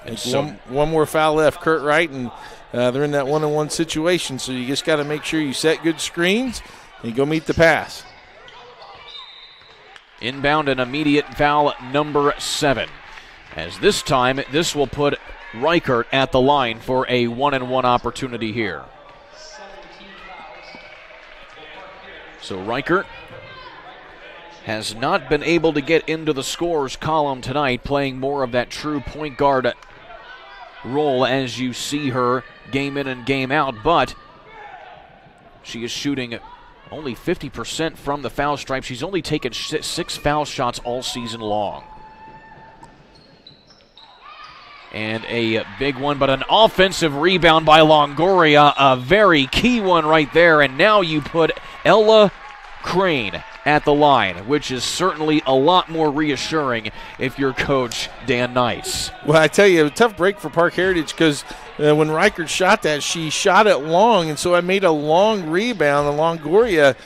And so one more foul left, Kurt Wright, and they're in that 1-on-1 situation, so you just got to make sure you set good screens and go meet the pass. Inbound and immediate foul number 7. As this time, this will put Reichert at the line for a 1-and-1 opportunity here. So Reichert has not been able to get into the scores column tonight, playing more of that true point guard role as you see her game in and game out, but she is shooting only 50% from the foul stripe. She's only taken 6 foul shots all season long. And a big one, but an offensive rebound by Longoria, a very key one right there. And now you put Ella Crane at the line, which is certainly a lot more reassuring if you're Coach Dan Knights. Well, I tell you, a tough break for Parke Heritage because when Reichert shot that, she shot it long, and so I made a long rebound, and Longoria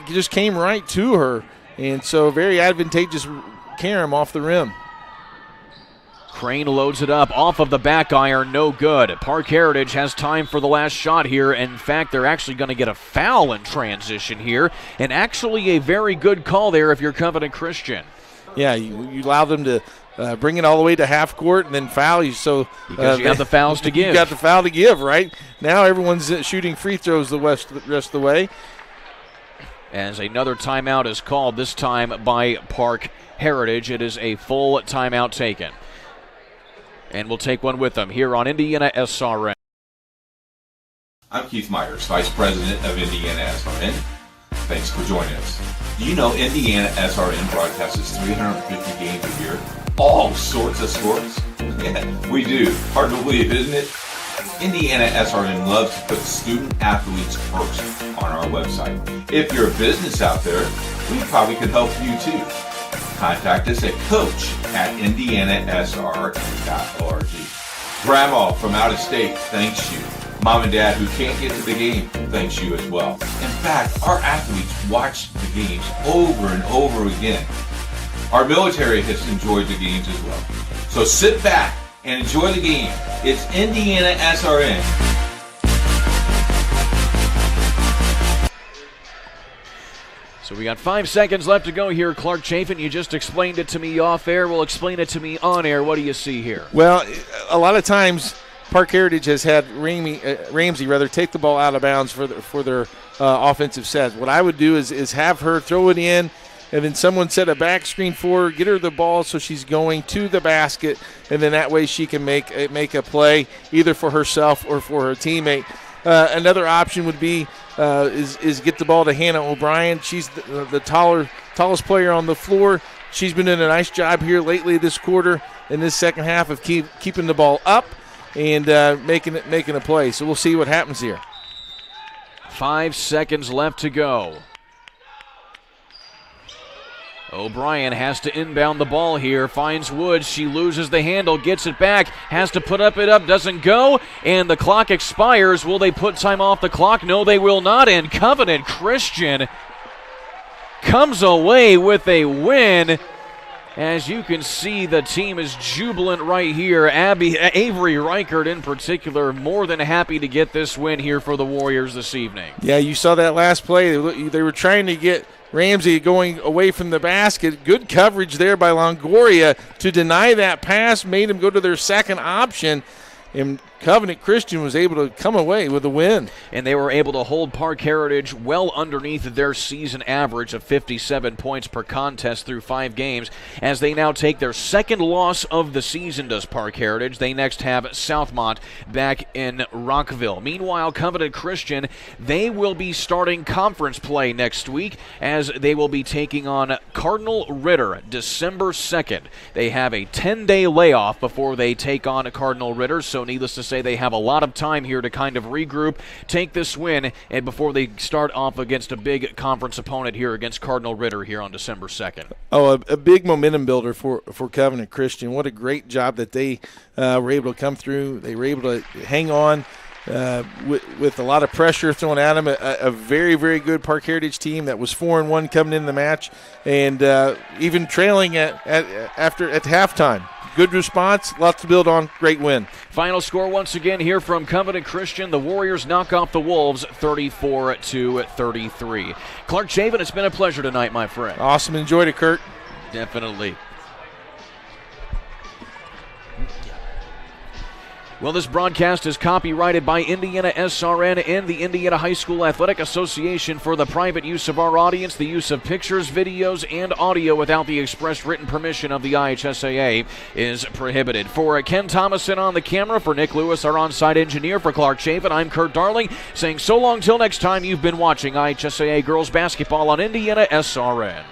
just came right to her. And so very advantageous carom off the rim. Crane loads it up off of the back iron, no good. Parke Heritage has time for the last shot here. In fact, they're actually going to get a foul in transition here, and actually a very good call there if you're Covenant Christian. Yeah, you allow them to bring it all the way to half court and then foul you. So because you have the fouls to give. You got the foul to give, right? Now everyone's shooting free throws the rest of the way. As another timeout is called, this time by Parke Heritage. It is a full timeout taken. And we'll take one with them here on IndianaSRN. I'm Keith Myers, Vice President of IndianaSRN. Thanks for joining us. Do you know IndianaSRN broadcasts 350 games a year? All sorts of sports? Yeah, we do. Hard to believe, isn't it? IndianaSRN loves to put student athletes first on our website. If you're a business out there, we probably could help you too. Contact us at coach@indianasrn.org. Grandma from out of state thanks you. Mom and Dad who can't get to the game thanks you as well. In fact, our athletes watch the games over and over again. Our military has enjoyed the games as well. So sit back and enjoy the game. It's IndianaSRN. So we got 5 seconds left to go here. Clark Chafin, you just explained it to me off air. Well, explain it to me on air. What do you see here? Well, a lot of times Parke Heritage has had Ramsey take the ball out of bounds for their offensive sets. What I would do is have her throw it in, and then someone set a back screen for her, get her the ball so she's going to the basket, and then that way she can make a play either for herself or for her teammate. Another option would be is get the ball to Hannah O'Brien. She's the tallest player on the floor. She's been doing a nice job here lately this quarter in this second half of keeping the ball up and making a play. So we'll see what happens here. 5 seconds left to go. O'Brien has to inbound the ball here, finds Woods, she loses the handle, gets it back, has to put it up, doesn't go, and the clock expires. Will they put time off the clock? No, they will not, and Covenant Christian comes away with a win As you can see, the team is jubilant right here. Avery Reichert in particular, more than happy to get this win here for the Warriors this evening. Yeah, you saw that last play. They were trying to get Ramsey going away from the basket. Good coverage there by Longoria to deny that pass, made him go to their second option. And Covenant Christian was able to come away with a win. And they were able to hold Parke Heritage well underneath their season average of 57 points per contest through 5 games, as they now take their second loss of the season, does Parke Heritage. They next have Southmont back in Rockville. Meanwhile, Covenant Christian, they will be starting conference play next week, as they will be taking on Cardinal Ritter December 2nd. They have a 10-day layoff before they take on Cardinal Ritter, so needless to say, they have a lot of time here to kind of regroup, take this win, and before they start off against a big conference opponent here against Cardinal Ritter here on December 2nd. Oh, a big momentum builder for Covenant Christian. What a great job that they were able to come through. They were able to hang on with a lot of pressure thrown at them. A very, very good Parke Heritage team that was 4-1 coming into the match, and even trailing at halftime. Good response, lots to build on, great win. Final score once again here from Covenant Christian. The Warriors knock off the Wolves 34-33. Clark Chavin, it's been a pleasure tonight, my friend. Awesome, enjoyed it, Kurt. Definitely. Well, this broadcast is copyrighted by IndianaSRN and the Indiana High School Athletic Association for the private use of our audience. The use of pictures, videos, and audio without the express written permission of the IHSAA is prohibited. For Ken Thomason on the camera, for Nick Lewis, our on-site engineer, for Clark Chavin, I'm Kurt Darling, saying so long till next time. You've been watching IHSAA Girls Basketball on IndianaSRN.